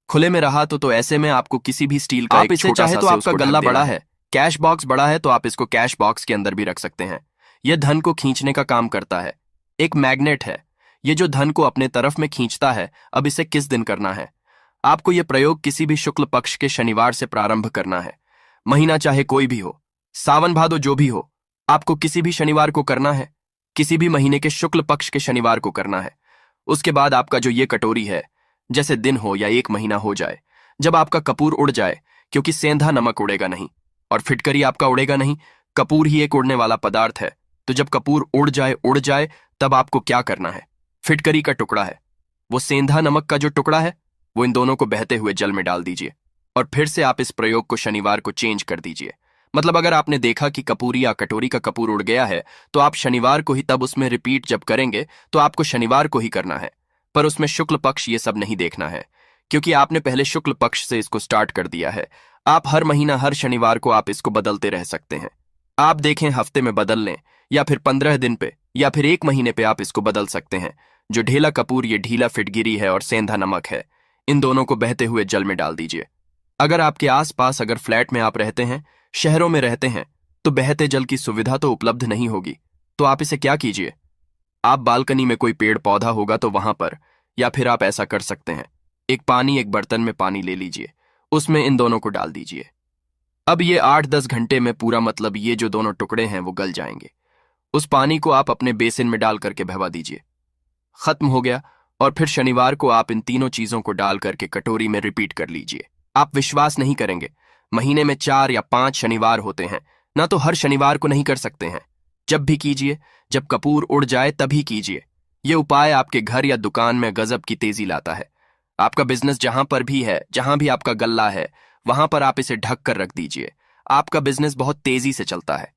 खुले में रहा तो ऐसे में आपको किसी भी स्टील का आप एक इसे छोटा चाहे सा तो से आपका उसको ढक गल्ला देना बड़ा है। कैश बॉक्स बड़ा है तो आप इसको कैश बॉक्स के अंदर भी रख सकते हैं। यह धन को खींचने का काम करता है, एक मैग्नेट है, ये जो धन को अपने तरफ में खींचता है। अब इसे किस दिन करना है, आपको यह प्रयोग किसी भी शुक्ल पक्ष के शनिवार से प्रारंभ करना है। महीना चाहे कोई भी हो, सावन भादो जो भी हो, आपको किसी भी शनिवार को करना है, किसी भी महीने के शुक्ल पक्ष के शनिवार को करना है। उसके बाद आपका जो ये कटोरी है, जैसे दिन हो या एक महीना हो जाए, जब आपका कपूर उड़ जाए, क्योंकि सेंधा नमक उड़ेगा नहीं और फिटकरी आपका उड़ेगा नहीं, कपूर ही एक उड़ने वाला पदार्थ है, तो जब कपूर उड़ जाए तब आपको क्या करना है, फिटकरी का टुकड़ा है, वो सेंधा नमक का जो टुकड़ा है, वो इन दोनों को बहते हुए जल में डाल दीजिए और फिर से आप इस प्रयोग को शनिवार को चेंज कर दीजिए। मतलब अगर आपने देखा कि कपूरी या कटोरी का कपूर उड़ गया है, तो आप शनिवार को ही तब उसमें रिपीट जब करेंगे तो आपको शनिवार को ही करना है, पर उसमें शुक्ल पक्ष ये सब नहीं देखना है, क्योंकि आपने पहले शुक्ल पक्ष से इसको स्टार्ट कर दिया है। आप हर महीना हर शनिवार को आप इसको बदलते रह सकते हैं। आप देखें हफ्ते में बदल लें या फिर 15 दिन पे या फिर एक महीने पे आप इसको बदल सकते हैं। जो ढीला कपूर, ये ढीला फिटगिरी है और सेंधा नमक है, इन दोनों को बहते हुए जल में डाल दीजिए। अगर आपके आसपास, अगर फ्लैट में आप रहते हैं, शहरों में रहते हैं, तो बहते जल की सुविधा तो उपलब्ध नहीं होगी, तो आप इसे क्या कीजिए, आप बालकनी में कोई पेड़ पौधा होगा तो वहां पर, या फिर आप ऐसा कर सकते हैं, एक बर्तन में पानी ले लीजिए, उसमें इन दोनों को डाल दीजिए। अब ये 8-10 घंटे में पूरा, मतलब ये जो दोनों टुकड़े हैं वो गल जाएंगे। उस पानी को आप अपने बेसिन में डाल करके बहवा दीजिए। खत्म हो गया। और फिर शनिवार को आप इन तीनों चीजों को डाल करके कटोरी में रिपीट कर लीजिए। आप विश्वास नहीं करेंगे, महीने में 4 या 5 शनिवार होते हैं ना, तो हर शनिवार को नहीं कर सकते हैं, जब भी कीजिए, जब कपूर उड़ जाए तभी कीजिए। यह उपाय आपके घर या दुकान में गजब की तेजी लाता है। आपका बिजनेस जहां पर भी है, जहां भी आपका गल्ला है, वहां पर आप इसे ढक कर रख दीजिए। आपका बिजनेस बहुत तेजी से चलता है।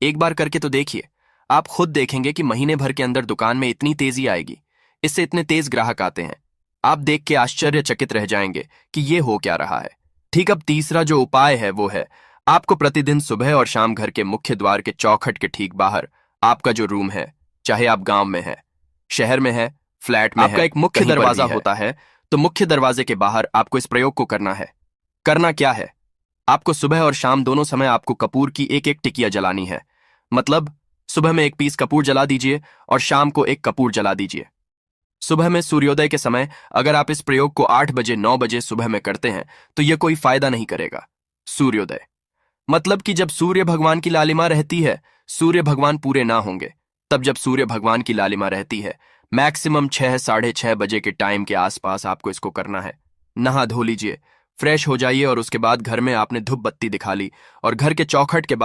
एक बार करके तो देखिए, आप खुद देखेंगे कि महीने भर के अंदर दुकान में इतनी तेजी आएगी, इससे इतने तेज ग्राहक आते हैं, आप देख के आश्चर्यचकित रह जाएंगे कि ये हो क्या रहा है। ठीक, अब तीसरा जो उपाय है वो है, आपको प्रतिदिन सुबह और शाम घर के मुख्य द्वार के चौखट के ठीक बाहर आपका जो रूम है, चाहे आप गांव में है, शहर में है, फ्लैट में आपका है, एक मुख्य कहीं पर दरवाजा भी है, होता है, तो मुख्य दरवाजे के बाहर आपको इस प्रयोग को करना है। करना क्या है, आपको सुबह और शाम दोनों समय आपको कपूर की एक एक टिकिया जलानी है। मतलब सुबह में एक पीस कपूर जला दीजिए और शाम को एक कपूर जला दीजिए। सुबह में सूर्योदय के समय अगर आप इस प्रयोग को 8 बजे 9 बजे सुबह में करते हैं तो यह कोई फायदा नहीं करेगा। सूर्योदय मतलब कि जब सूर्य भगवान की लालिमा रहती है, सूर्य भगवान पूरे ना होंगे, तब जब सूर्य भगवान की लालिमा रहती है, मैक्सिमम 6 साढ़े 6 बजे के टाइम के आसपास आपको इसको करना है। नहा धो लीजिए, फ्रेश हो जाइए और उसके बाद घर में आपने धूप बत्ती दिखा ली और घर के चौखट के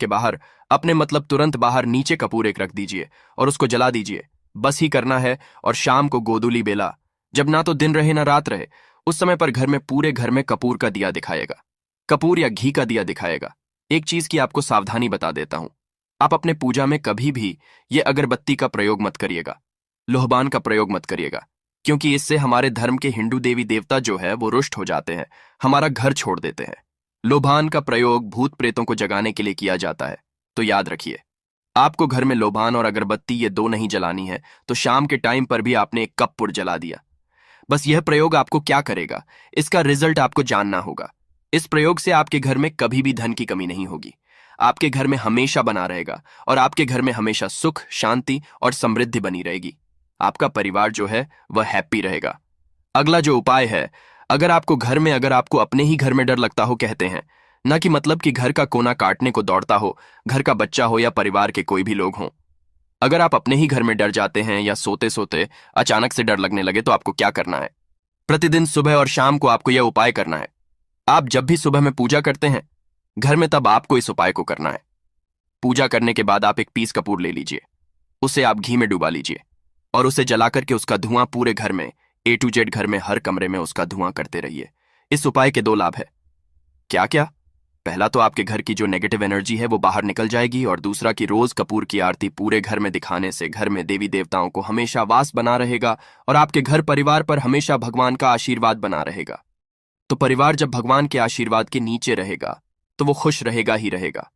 बाहर अपने मतलब तुरंत बाहर नीचे कपूर एक रख दीजिए और उसको जला दीजिए। बस ही करना है। और शाम को गोधूली बेला, जब ना तो दिन रहे ना रात रहे, उस समय पर घर में पूरे घर में कपूर का दिया दिखाएगा, कपूर या घी का दिया दिखाएगा। एक चीज की आपको सावधानी बता देता हूं, आप अपने पूजा में कभी भी ये अगरबत्ती का प्रयोग मत करिएगा, लोहबान का प्रयोग मत करिएगा, क्योंकि इससे हमारे धर्म के हिंदू देवी देवता जो है वो रुष्ट हो जाते हैं, हमारा घर छोड़ देते हैं। लोबान का प्रयोग भूत प्रेतों को जगाने के लिए किया जाता है, तो याद रखिए, आपको घर में लोबान और अगरबत्ती ये दो नहीं जलानी है, तो शाम के टाइम पर भी आपने एक कपूर जला दिया। बस यह प्रयोग आपको क्या करेगा, इसका रिजल्ट आपको जानना होगा। इस प्रयोग से आपके घर में कभी भी धन की कमी नहीं होगी, आपके घर में हमेशा बना रहेगा और आपके घर में हमेशा सुख, शांति और समृद्धि बनी रहेगी। आपका परिवार जो है वह हैप्पी रहेगा। अगला जो उपाय है, अगर आपको अपने ही घर में डर लगता हो, कहते हैं ना कि मतलब कि घर का कोना काटने को दौड़ता हो, घर का बच्चा हो या परिवार के कोई भी लोग हों, अगर आप अपने ही घर में डर जाते हैं या सोते सोते अचानक से डर लगने लगे तो आपको क्या करना है? प्रतिदिन सुबह और शाम को आपको यह उपाय करना है। आप जब भी सुबह में पूजा करते हैं घर में, तब आपको इस उपाय को करना है। पूजा करने के बाद आप एक पीस कपूर ले लीजिए, उसे आप घी में डुबा लीजिए और उसे जला करके उसका धुआं पूरे घर में, A to Z घर में हर कमरे में उसका धुआं करते रहिए। इस उपाय के 2 लाभ है। क्या क्या? पहला तो आपके घर की जो नेगेटिव एनर्जी है वो बाहर निकल जाएगी, और दूसरा कि रोज कपूर की आरती पूरे घर में दिखाने से घर में देवी देवताओं को हमेशा वास बना रहेगा और आपके घर परिवार पर हमेशा भगवान का आशीर्वाद बना रहेगा। तो परिवार जब भगवान के आशीर्वाद के नीचे रहेगा तो वो खुश रहेगा ही रहेगा।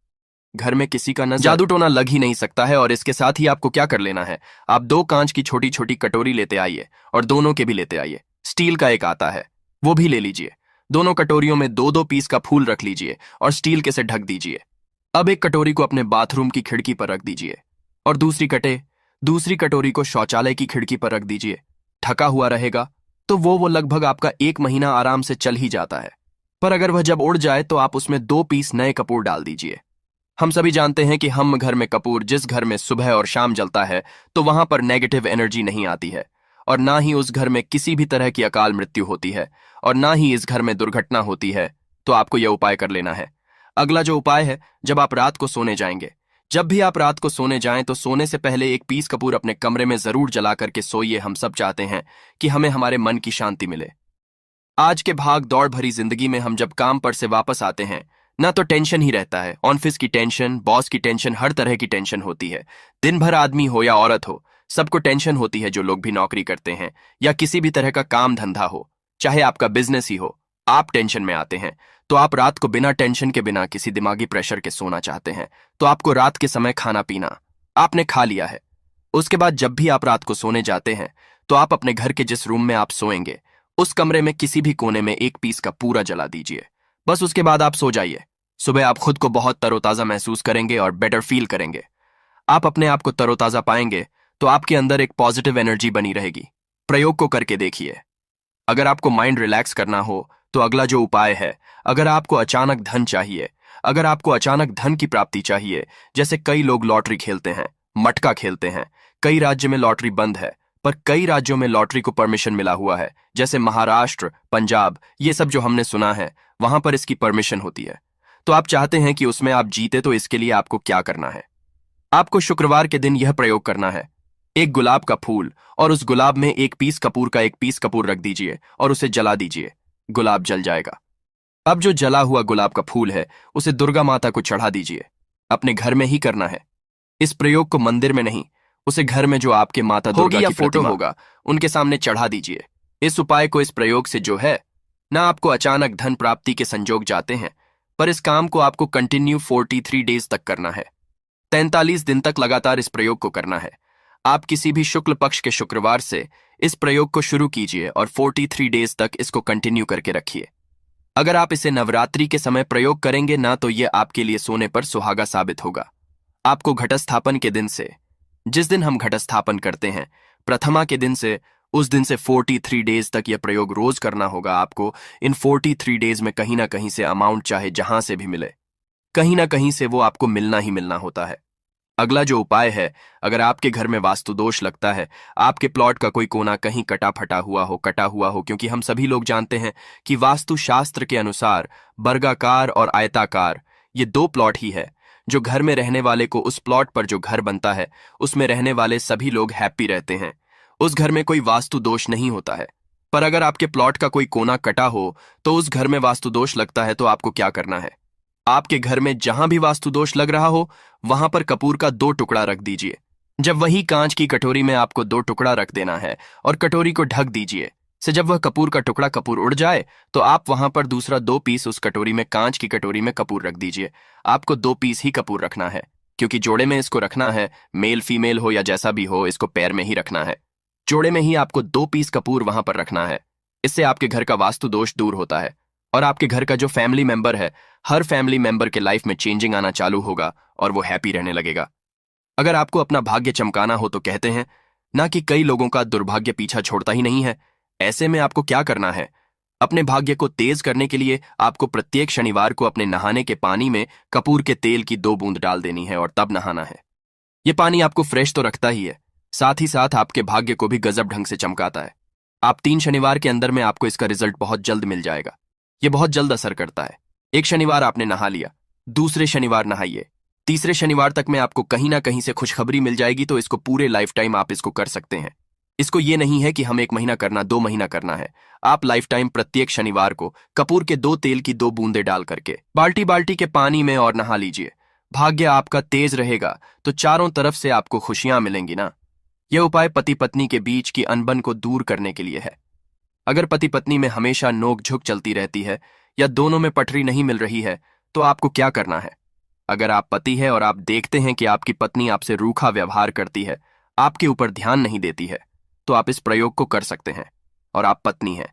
घर में किसी का नजर जादू टोना लग ही नहीं सकता है। और इसके साथ ही आपको क्या कर लेना है, आप 2 कांच की छोटी छोटी कटोरी लेते आइए और दोनों के भी लेते आइए। स्टील का एक आता है, वो भी ले लीजिए। दोनों कटोरियों में 2-2 पीस का फूल रख लीजिए और स्टील के से ढक दीजिए। अब एक कटोरी को अपने बाथरूम की खिड़की पर रख दीजिए और दूसरी कटोरी को शौचालय की खिड़की पर रख दीजिए। ढका हुआ रहेगा तो वो लगभग आपका 1 महीना आराम से चल ही जाता है। पर अगर वह जब उड़ जाए तो आप उसमें 2 पीस नए कपूर डाल दीजिए। हम सभी जानते हैं कि हम घर में कपूर जिस घर में सुबह और शाम जलता है तो वहां पर नेगेटिव एनर्जी नहीं आती है, और ना ही उस घर में किसी भी तरह की अकाल मृत्यु होती है, और ना ही इस घर में दुर्घटना होती है। तो आपको यह उपाय कर लेना है। अगला जो उपाय है, जब आप रात को सोने जाएंगे, जब भी आप रात को सोने जाएं तो सोने से पहले एक पीस कपूर अपने कमरे में जरूर जला करके सोइए। हम सब चाहते हैं कि हमें हमारे मन की शांति मिले। आज के भाग दौड़ भरी जिंदगी में हम जब काम पर से वापस आते हैं ना तो टेंशन ही रहता है। ऑफिस की टेंशन, बॉस की टेंशन, हर तरह की टेंशन होती है। दिन भर आदमी हो या औरत हो, सबको टेंशन होती है। जो लोग भी नौकरी करते हैं या किसी भी तरह का काम धंधा हो, चाहे आपका बिजनेस ही हो, आप टेंशन में आते हैं। तो आप रात को बिना टेंशन के, बिना किसी दिमागी प्रेशर के सोना चाहते हैं। तो आपको रात के समय खाना पीना आपने खा लिया है। उसके बाद जब भी आप रात को सोने जाते हैं तो आप अपने घर के जिस रूम में आप सोएंगे उस कमरे में किसी भी कोने में 1 पीस का पूरा जला दीजिए। बस उसके बाद आप सो जाइए। सुबह आप खुद को बहुत तरोताजा महसूस करेंगे और बेटर फील करेंगे। आप अपने आप को तरोताजा पाएंगे तो आपके अंदर एक पॉजिटिव एनर्जी बनी रहेगी। प्रयोग को करके देखिए। अगर आपको माइंड रिलैक्स करना हो तो अगला जो उपाय है, अगर आपको अचानक धन चाहिए, अगर आपको अचानक धन की प्राप्ति चाहिए, जैसे कई लोग लॉटरी खेलते हैं, मटका खेलते हैं। कई राज्य में लॉटरी बंद है पर कई राज्यों में लॉटरी को परमिशन मिला हुआ है, जैसे महाराष्ट्र, पंजाब, ये सब जो हमने सुना है, वहां पर इसकी परमिशन होती है। तो आप चाहते हैं कि उसमें आप जीते, तो इसके लिए आपको क्या करना है? आपको शुक्रवार के दिन यह प्रयोग करना है। एक गुलाब का फूल और उस गुलाब में 1 पीस कपूर का 1 पीस कपूर रख दीजिए और उसे जला दीजिए। गुलाब जल जाएगा। अब जो जला हुआ गुलाब का फूल है उसे दुर्गा माता को चढ़ा दीजिए। अपने घर में ही करना है। इस प्रयोग को मंदिर में नहीं, उसे घर में जो आपके माता दुर्गा की फोटो होगा उनके सामने चढ़ा दीजिए। इस उपाय को, इस प्रयोग से जो है ना, आपको अचानक धन प्राप्ति के संजोग जाते हैं, पर इस काम को आपको कंटिन्यू 43 डेज तक करना है। 43 दिन तक लगातार इस प्रयोग को करना है। आप किसी भी शुक्ल पक्ष के शुक्रवार से इस प्रयोग को शुरू कीजिए और 43 डेज तक इसको कंटिन्यू करके रखिए। अगर आप इसे नवरात्रि के समय प्रयोग करेंगे ना, तो यह आपके लिए सोने पर सुहागा साबित होगा। आपको घटस्थापन के दिन से, जिस दिन हम घटस्थापन करते हैं, प्रथमा के दिन से, उस दिन से 43 डेज तक यह प्रयोग रोज करना होगा। आपको इन 43 डेज में कहीं ना कहीं से अमाउंट, चाहे जहां से भी मिले, कहीं ना कहीं से वो आपको मिलना ही मिलना होता है। अगला जो उपाय है, अगर आपके घर में वास्तु दोष लगता है, आपके प्लॉट का कोई कोना कहीं कटा हुआ हो, क्योंकि हम सभी लोग जानते हैं कि वास्तु शास्त्र के अनुसार वर्गाकार और आयताकार ये 2 प्लॉट ही है जो घर में रहने वाले को, उस प्लॉट पर जो घर बनता है उसमें रहने वाले सभी लोग हैप्पी रहते हैं। उस घर में कोई वास्तु दोष नहीं होता है। पर अगर आपके प्लॉट का कोई कोना कटा हो तो उस घर में वास्तु दोष लगता है। तो आपको क्या करना है? आपके घर में जहां भी वास्तु दोष लग रहा हो वहां पर कपूर का 2 टुकड़ा रख दीजिए। जब वही कांच की कटोरी में आपको 2 टुकड़ा रख देना है और कटोरी को ढक दीजिए। से जब वह कपूर का टुकड़ा कपूर उड़ जाए तो आप वहां पर दूसरा 2 पीस उस कटोरी में, कांच की कटोरी में कपूर रख दीजिए। आपको 2 पीस ही कपूर रखना है, क्योंकि जोड़े में इसको रखना है। मेल फीमेल हो या जैसा भी हो, इसको पैर में ही रखना है। जोड़े में ही आपको 2 पीस कपूर वहां पर रखना है। इससे आपके घर का वास्तु दोष दूर होता है और आपके घर का जो फैमिली मेंबर है, हर फैमिली मेंबर के लाइफ में चेंजिंग आना चालू होगा और वो हैप्पी रहने लगेगा। अगर आपको अपना भाग्य चमकाना हो तो कहते हैं ना कि कई लोगों का दुर्भाग्य पीछा छोड़ता ही नहीं है। ऐसे में आपको क्या करना है? अपने भाग्य को तेज करने के लिए आपको प्रत्येक शनिवार को अपने नहाने के पानी में कपूर के तेल की 2 बूंद डाल देनी है और तब नहाना है। ये पानी आपको फ्रेश तो रखता ही है, साथ ही साथ आपके भाग्य को भी गजब ढंग से चमकाता है। आप 3 शनिवार के अंदर में आपको इसका रिजल्ट बहुत जल्द मिल जाएगा। ये बहुत जल्द असर करता है। एक शनिवार आपने नहा लिया, दूसरे शनिवार नहाइए, तीसरे शनिवार तक में आपको कहीं ना कहीं से खुशखबरी मिल जाएगी। तो इसको पूरे लाइफ टाइम आप इसको कर सकते हैं। इसको ये नहीं है कि हम 1 महीना करना, 2 महीना करना है। आप लाइफ टाइम प्रत्येक शनिवार को कपूर के 2 तेल की 2 बूंदे डाल करके बाल्टी बाल्टी के पानी में और नहा लीजिए। भाग्य आपका तेज रहेगा तो चारों तरफ से आपको खुशियां मिलेंगी ना। यह उपाय पति पत्नी के बीच की अनबन को दूर करने के लिए है। अगर पति पत्नी में हमेशा नोक झुक चलती रहती है या दोनों में पटरी नहीं मिल रही है तो आपको क्या करना है? अगर आप पति हैं और आप देखते हैं कि आपकी पत्नी आपसे रूखा व्यवहार करती है, आपके ऊपर ध्यान नहीं देती है, तो आप इस प्रयोग को कर सकते हैं। और आप पत्नी हैं,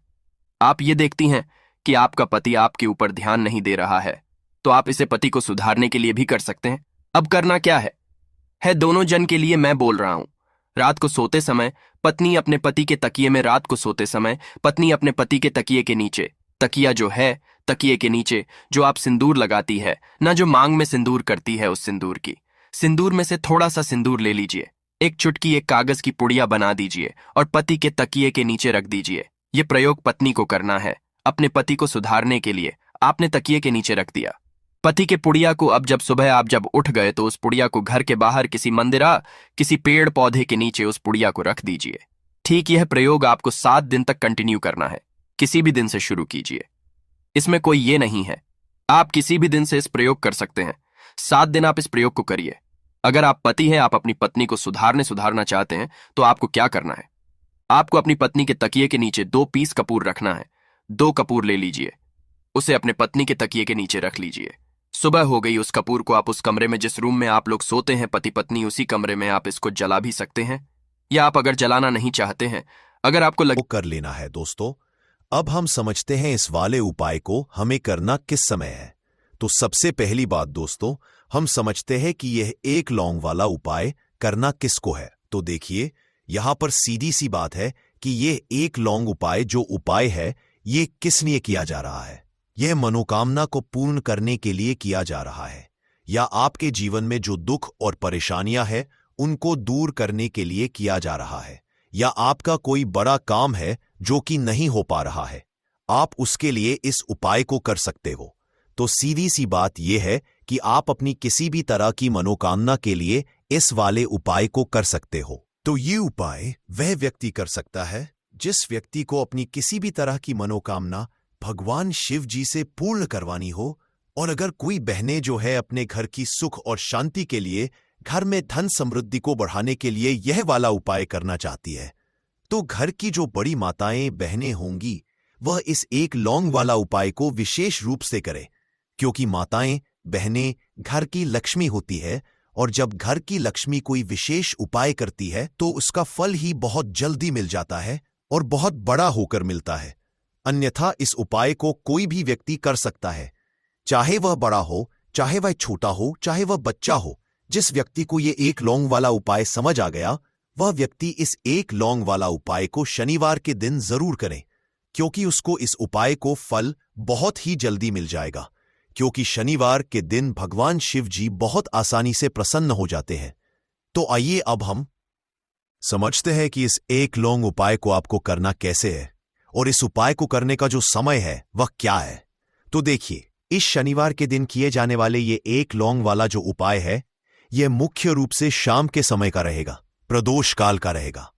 आप ये देखती हैं कि आपका पति आपके ऊपर ध्यान नहीं दे रहा है, तो आप इसे पति को सुधारने के लिए भी कर सकते हैं। अब करना क्या है दोनों जन के लिए मैं बोल रहा हूं। रात को सोते समय पत्नी अपने पति के तकिए में, रात को सोते समय पत्नी अपने पति के तकिए के नीचे, तकिया जो है तकिए के नीचे जो आप सिंदूर लगाती है ना, जो मांग में सिंदूर करती है, उस सिंदूर में से थोड़ा सा सिंदूर ले लीजिए, एक चुटकी एक कागज की पुड़िया बना दीजिए और पति के तकिए के नीचे रख दीजिए। यह प्रयोग पत्नी को करना है अपने पति को सुधारने के लिए। आपने तकिए के नीचे रख दिया पति के पुड़िया को। अब जब सुबह आप जब उठ गए तो उस पुड़िया को घर के बाहर किसी मंदिरा, किसी पेड़ पौधे के नीचे उस पुड़िया को रख दीजिए। ठीक यह प्रयोग आपको 7 दिन तक कंटिन्यू करना है। किसी भी दिन से शुरू कीजिए, इसमें कोई ये नहीं है, आप किसी भी दिन से इस प्रयोग कर सकते हैं। 7 दिन आप इस प्रयोग को करिए। अगर आप पति हैं, आप अपनी पत्नी को सुधारना चाहते हैं, तो आपको क्या करना है? आपको अपनी पत्नी के तकिए के नीचे 2 पीस कपूर रखना है। 2 कपूर ले लीजिए, उसे अपने पत्नी के तकिए के नीचे रख लीजिए। सुबह हो गई, उस कपूर को आप उस कमरे में, जिस रूम में आप लोग सोते हैं पति पत्नी, उसी कमरे में आप इसको जला भी सकते हैं। या आप अगर जलाना नहीं चाहते हैं, अगर आपको लगे कर लेना है। दोस्तों, अब हम समझते हैं इस वाले उपाय को हमें करना किस समय है। तो सबसे पहली बात दोस्तों, हम समझते हैं कि यह 1 लौंग वाला उपाय करना किसको है। तो देखिए, यहां पर सीधी सी बात है कि यह 1 लौंग उपाय जो उपाय है, यह किस लिए किया जा रहा है? यह मनोकामना को पूर्ण करने के लिए किया जा रहा है, या आपके जीवन में जो दुख और परेशानियां हैं उनको दूर करने के लिए किया जा रहा है, या आपका कोई बड़ा काम है जो कि नहीं हो पा रहा है, आप उसके लिए इस उपाय को कर सकते हो। तो सीधी सी बात यह है कि आप अपनी किसी भी तरह की मनोकामना के लिए इस वाले उपाय को कर सकते हो। तो ये उपाय वह व्यक्ति कर सकता है जिस व्यक्ति को अपनी किसी भी तरह की मनोकामना भगवान शिव जी से पूर्ण करवानी हो। और अगर कोई बहनें जो है अपने घर की सुख और शांति के लिए, घर में धन समृद्धि को बढ़ाने के लिए यह वाला उपाय करना चाहती है, तो घर की जो बड़ी माताएं बहनें होंगी वह इस 1 लौंग वाला उपाय को विशेष रूप से करें, क्योंकि माताएं बहनें घर की लक्ष्मी होती है, और जब घर की लक्ष्मी कोई विशेष उपाय करती है तो उसका फल ही बहुत जल्दी मिल जाता है और बहुत बड़ा होकर मिलता है। अन्यथा इस उपाय को कोई भी व्यक्ति कर सकता है, चाहे वह बड़ा हो, चाहे वह छोटा हो, चाहे वह बच्चा हो। जिस व्यक्ति को ये 1 लौंग वाला उपाय समझ आ गया, वह व्यक्ति इस 1 लौंग वाला उपाय को शनिवार के दिन जरूर करें, क्योंकि उसको इस उपाय को फल बहुत ही जल्दी मिल जाएगा। क्योंकि शनिवार के दिन भगवान शिव जी बहुत आसानी से प्रसन्न हो जाते हैं। तो आइए अब हम समझते हैं कि इस 1 लौंग उपाय को आपको करना कैसे है, और इस उपाय को करने का जो समय है वह क्या है। तो देखिए, इस शनिवार के दिन किए जाने वाले ये 1 लौंग वाला जो उपाय है, यह मुख्य रूप से शाम के समय का रहेगा, प्रदोष काल का रहेगा।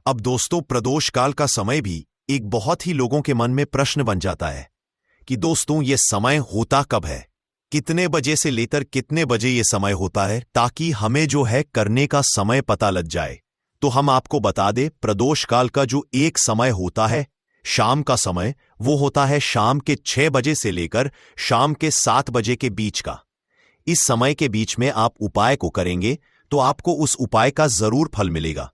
अब दोस्तों, प्रदोष काल का समय भी एक बहुत ही लोगों के मन में प्रश्न बन जाता है कि दोस्तों ये समय होता कब है, कितने बजे से लेकर कितने बजे ये समय होता है, ताकि हमें जो है करने का समय पता लग जाए। तो हम आपको बता दें, प्रदोष काल का जो एक समय होता है, शाम का समय, वो होता है शाम के 6 बजे से लेकर शाम के 7 बजे के बीच का। इस समय के बीच में आप उपाय को करेंगे तो आपको उस उपाय का जरूर फल मिलेगा।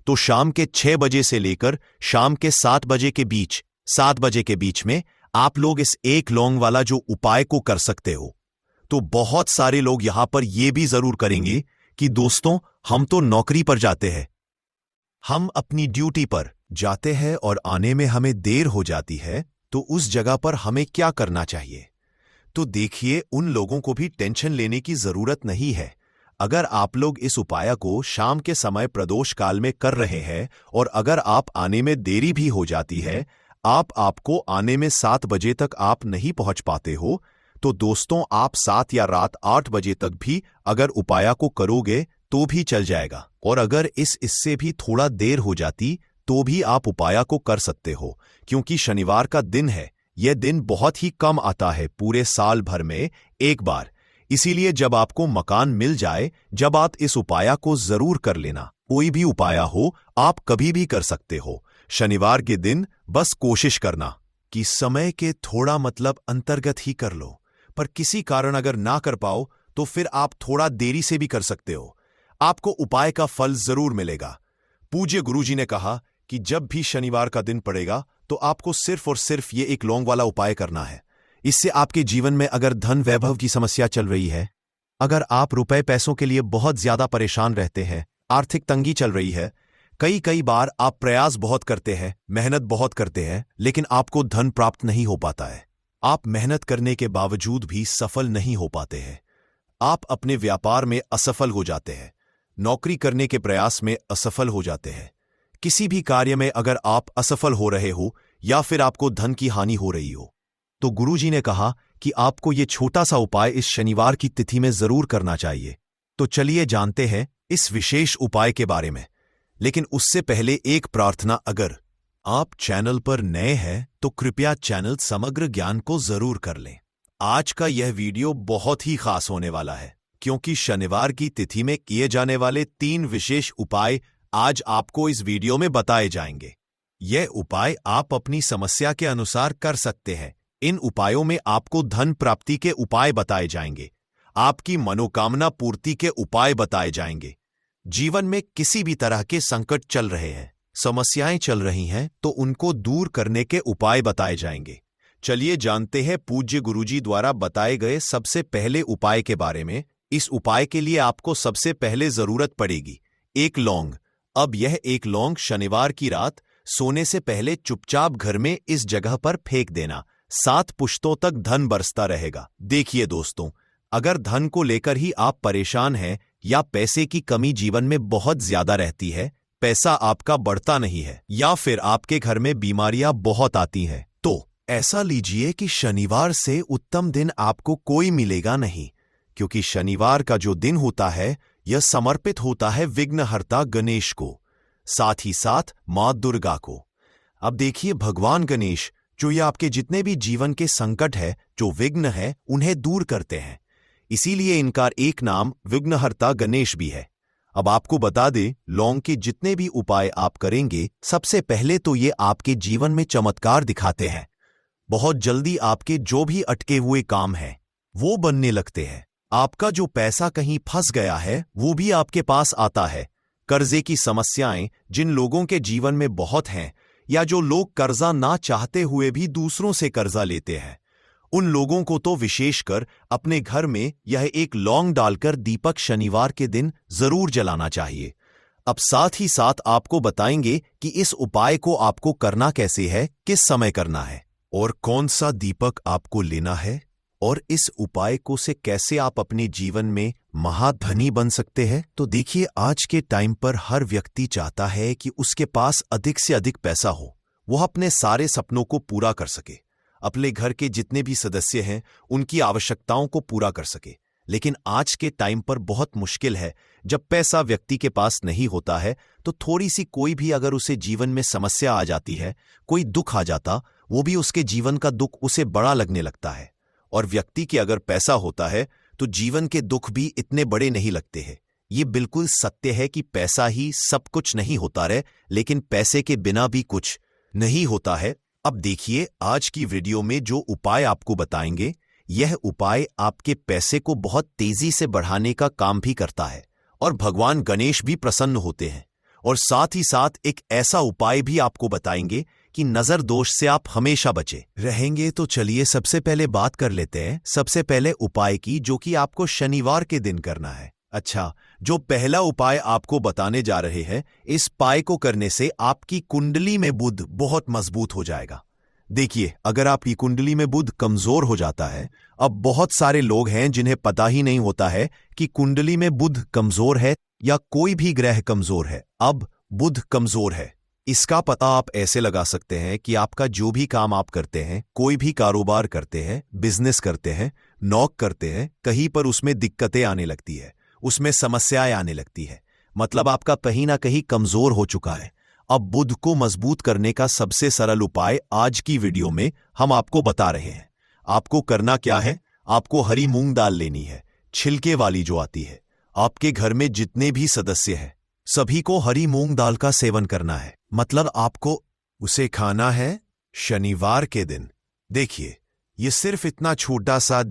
तो शाम के 6 बजे से लेकर शाम के 7 बजे के बीच, 7 बजे के बीच में आप लोग इस 1 लौंग वाला जो उपाय को कर सकते हो। तो बहुत सारे लोग यहां पर यह भी जरूर करेंगे कि दोस्तों, हम तो नौकरी पर जाते हैं, हम अपनी ड्यूटी पर जाते हैं और आने में हमें देर हो जाती है, तो उस जगह पर हमें क्या करना चाहिए। तो देखिए, उन लोगों को भी टेंशन लेने की जरूरत नहीं है। अगर आप लोग इस उपाय को शाम के समय प्रदोष काल में कर रहे हैं और अगर आप आने में देरी भी हो जाती है, आपको आने में 7 बजे तक आप नहीं पहुंच पाते हो, तो दोस्तों आप 7 या रात 8 बजे तक भी अगर उपाय को करोगे तो भी चल जाएगा। और अगर इससे भी थोड़ा देर हो जाती तो भी आप उपाय को कर सकते हो, क्योंकि शनिवार का दिन है। यह दिन बहुत ही कम आता है, पूरे साल भर में एक बार। इसीलिए जब आपको मकान मिल जाए, जब आप इस उपाय को जरूर कर लेना। कोई भी उपाय हो आप कभी भी कर सकते हो। शनिवार के दिन बस कोशिश करना कि समय के थोड़ा अंतर्गत ही कर लो, पर किसी कारण अगर ना कर पाओ तो फिर आप थोड़ा देरी से भी कर सकते हो। आपको उपाय का फल जरूर मिलेगा। पूज्य गुरुजी ने कहा कि जब भी शनिवार का दिन पड़ेगा तो आपको सिर्फ और सिर्फ ये एक लौंग वाला उपाय करना है। इससे आपके जीवन में अगर धन वैभव की समस्या चल रही है, अगर आप रुपए पैसों के लिए बहुत ज्यादा परेशान रहते हैं, आर्थिक तंगी चल रही है, कई बार आप प्रयास बहुत करते हैं, मेहनत बहुत करते हैं, लेकिन आपको धन प्राप्त नहीं हो पाता है। आप मेहनत करने के बावजूद भी सफल नहीं हो पाते हैं। आप अपने व्यापार में असफल हो जाते हैं, नौकरी करने के प्रयास में असफल हो जाते हैं। किसी भी कार्य में अगर आप असफल हो रहे हो या फिर आपको धन की हानि हो रही हो, तो गुरुजी ने कहा कि आपको ये छोटा सा उपाय इस शनिवार की तिथि में जरूर करना चाहिए। तो चलिए जानते हैं इस विशेष उपाय के बारे में। लेकिन उससे पहले एक प्रार्थना, अगर आप चैनल पर नए हैं तो कृपया चैनल समग्र ज्ञान को जरूर कर लें। आज का यह वीडियो बहुत ही खास होने वाला है, क्योंकि शनिवार की तिथि में किए जाने वाले 3 विशेष उपाय आज आपको इस वीडियो में बताए जाएंगे। यह उपाय आप अपनी समस्या के अनुसार कर सकते हैं। इन उपायों में आपको धन प्राप्ति के उपाय बताए जाएंगे, आपकी मनोकामना पूर्ति के उपाय बताए जाएंगे। जीवन में किसी भी तरह के संकट चल रहे हैं, समस्याएं चल रही हैं, तो उनको दूर करने के उपाय बताए जाएंगे। चलिए जानते हैं पूज्य गुरुजी द्वारा बताए गए सबसे पहले उपाय के बारे में। इस उपाय के लिए आपको सबसे पहले जरूरत पड़ेगी एक लौंग। अब यह एक लौंग शनिवार की रात सोने से पहले चुपचाप घर में इस जगह पर फेंक देना। 7 पुश्तों तक धन बरसता रहेगा। देखिए दोस्तों, अगर धन को लेकर ही आप परेशान हैं या पैसे की कमी जीवन में बहुत ज्यादा रहती है, पैसा आपका बढ़ता नहीं है, या फिर आपके घर में बीमारियां बहुत आती हैं, तो ऐसा लीजिए कि शनिवार से उत्तम दिन आपको कोई मिलेगा नहीं, क्योंकि शनिवार का जो दिन होता है यह समर्पित होता है विघ्नहर्ता गणेश को, साथ ही साथ मां दुर्गा को। अब देखिए, भगवान गणेश जो ये आपके जितने भी जीवन के संकट है, जो विघ्न है, उन्हें दूर करते हैं। इसीलिए इनका एक नाम विघ्नहर्ता गणेश भी है। अब आपको बता दे, लौंग के जितने भी उपाय आप करेंगे, सबसे पहले तो ये आपके जीवन में चमत्कार दिखाते हैं। बहुत जल्दी आपके जो भी अटके हुए काम हैं वो बनने लगते हैं। आपका जो पैसा कहीं फंस गया है वो भी आपके पास आता है। कर्जे की समस्याएं जिन लोगों के जीवन में बहुत हैं, या जो लोग कर्जा ना चाहते हुए भी दूसरों से कर्जा लेते हैं, उन लोगों को तो विशेषकर अपने घर में यह एक लौंग डालकर दीपक शनिवार के दिन जरूर जलाना चाहिए। अब साथ ही साथ आपको बताएंगे कि इस उपाय को आपको करना कैसे है, किस समय करना है और कौन सा दीपक आपको लेना है, और इस उपाय को से कैसे आप अपने जीवन में महाधनी बन सकते हैं। तो देखिए, आज के टाइम पर हर व्यक्ति चाहता है कि उसके पास अधिक से अधिक पैसा हो, वह अपने सारे सपनों को पूरा कर सके, अपने घर के जितने भी सदस्य हैं उनकी आवश्यकताओं को पूरा कर सके। लेकिन आज के टाइम पर बहुत मुश्किल है। जब पैसा व्यक्ति के पास नहीं होता है तो थोड़ी सी कोई भी अगर उसे जीवन में समस्या आ जाती है, कोई दुख आ जाता, वो भी उसके जीवन का दुख उसे बड़ा लगने लगता है। और व्यक्ति के अगर पैसा होता है तो जीवन के दुख भी इतने बड़े नहीं लगते हैं। ये बिल्कुल सत्य है कि पैसा ही सब कुछ नहीं होता है, लेकिन पैसे के बिना भी कुछ नहीं होता है। अब देखिए, आज की वीडियो में जो उपाय आपको बताएंगे, यह उपाय आपके पैसे को बहुत तेजी से बढ़ाने का काम भी करता है, और भगवान गणेश भी प्रसन्न होते हैं। और साथ ही साथ एक ऐसा उपाय भी आपको बताएंगे कि नजर दोष से आप हमेशा बचे रहेंगे। तो चलिए सबसे पहले बात कर लेते हैं सबसे पहले उपाय की, जो कि आपको शनिवार के दिन करना है। अच्छा, जो पहला उपाय आपको बताने जा रहे हैं, इस उपाय को करने से आपकी कुंडली में बुध बहुत मजबूत हो जाएगा। देखिए, अगर आपकी कुंडली में बुध कमजोर हो जाता है, अब बहुत सारे लोग हैं जिन्हें पता ही नहीं होता है कि कुंडली में बुध कमजोर है या कोई भी ग्रह कमजोर है। अब बुध कमजोर है, इसका पता आप ऐसे लगा सकते हैं कि आपका जो भी काम आप करते हैं, कोई भी कारोबार करते हैं, बिजनेस करते हैं, नौक करते हैं, कहीं पर उसमें दिक्कतें आने लगती है, उसमें समस्याएं आने लगती है। मतलब आपका कहीं ना कहीं कमजोर हो चुका है। अब बुध को मजबूत करने का सबसे सरल उपाय आज की वीडियो में हम आपको बता रहे हैं। आपको करना क्या है? आपको हरी मूंग दाल लेनी है, छिलके वाली जो आती है। आपके घर में जितने भी सदस्य हैं, सभी को हरी मूंग दाल का सेवन करना है। मतलब आपको उसे खाना है शनिवार के दिन। देखिए, ये सिर्फ इतना छोटा सा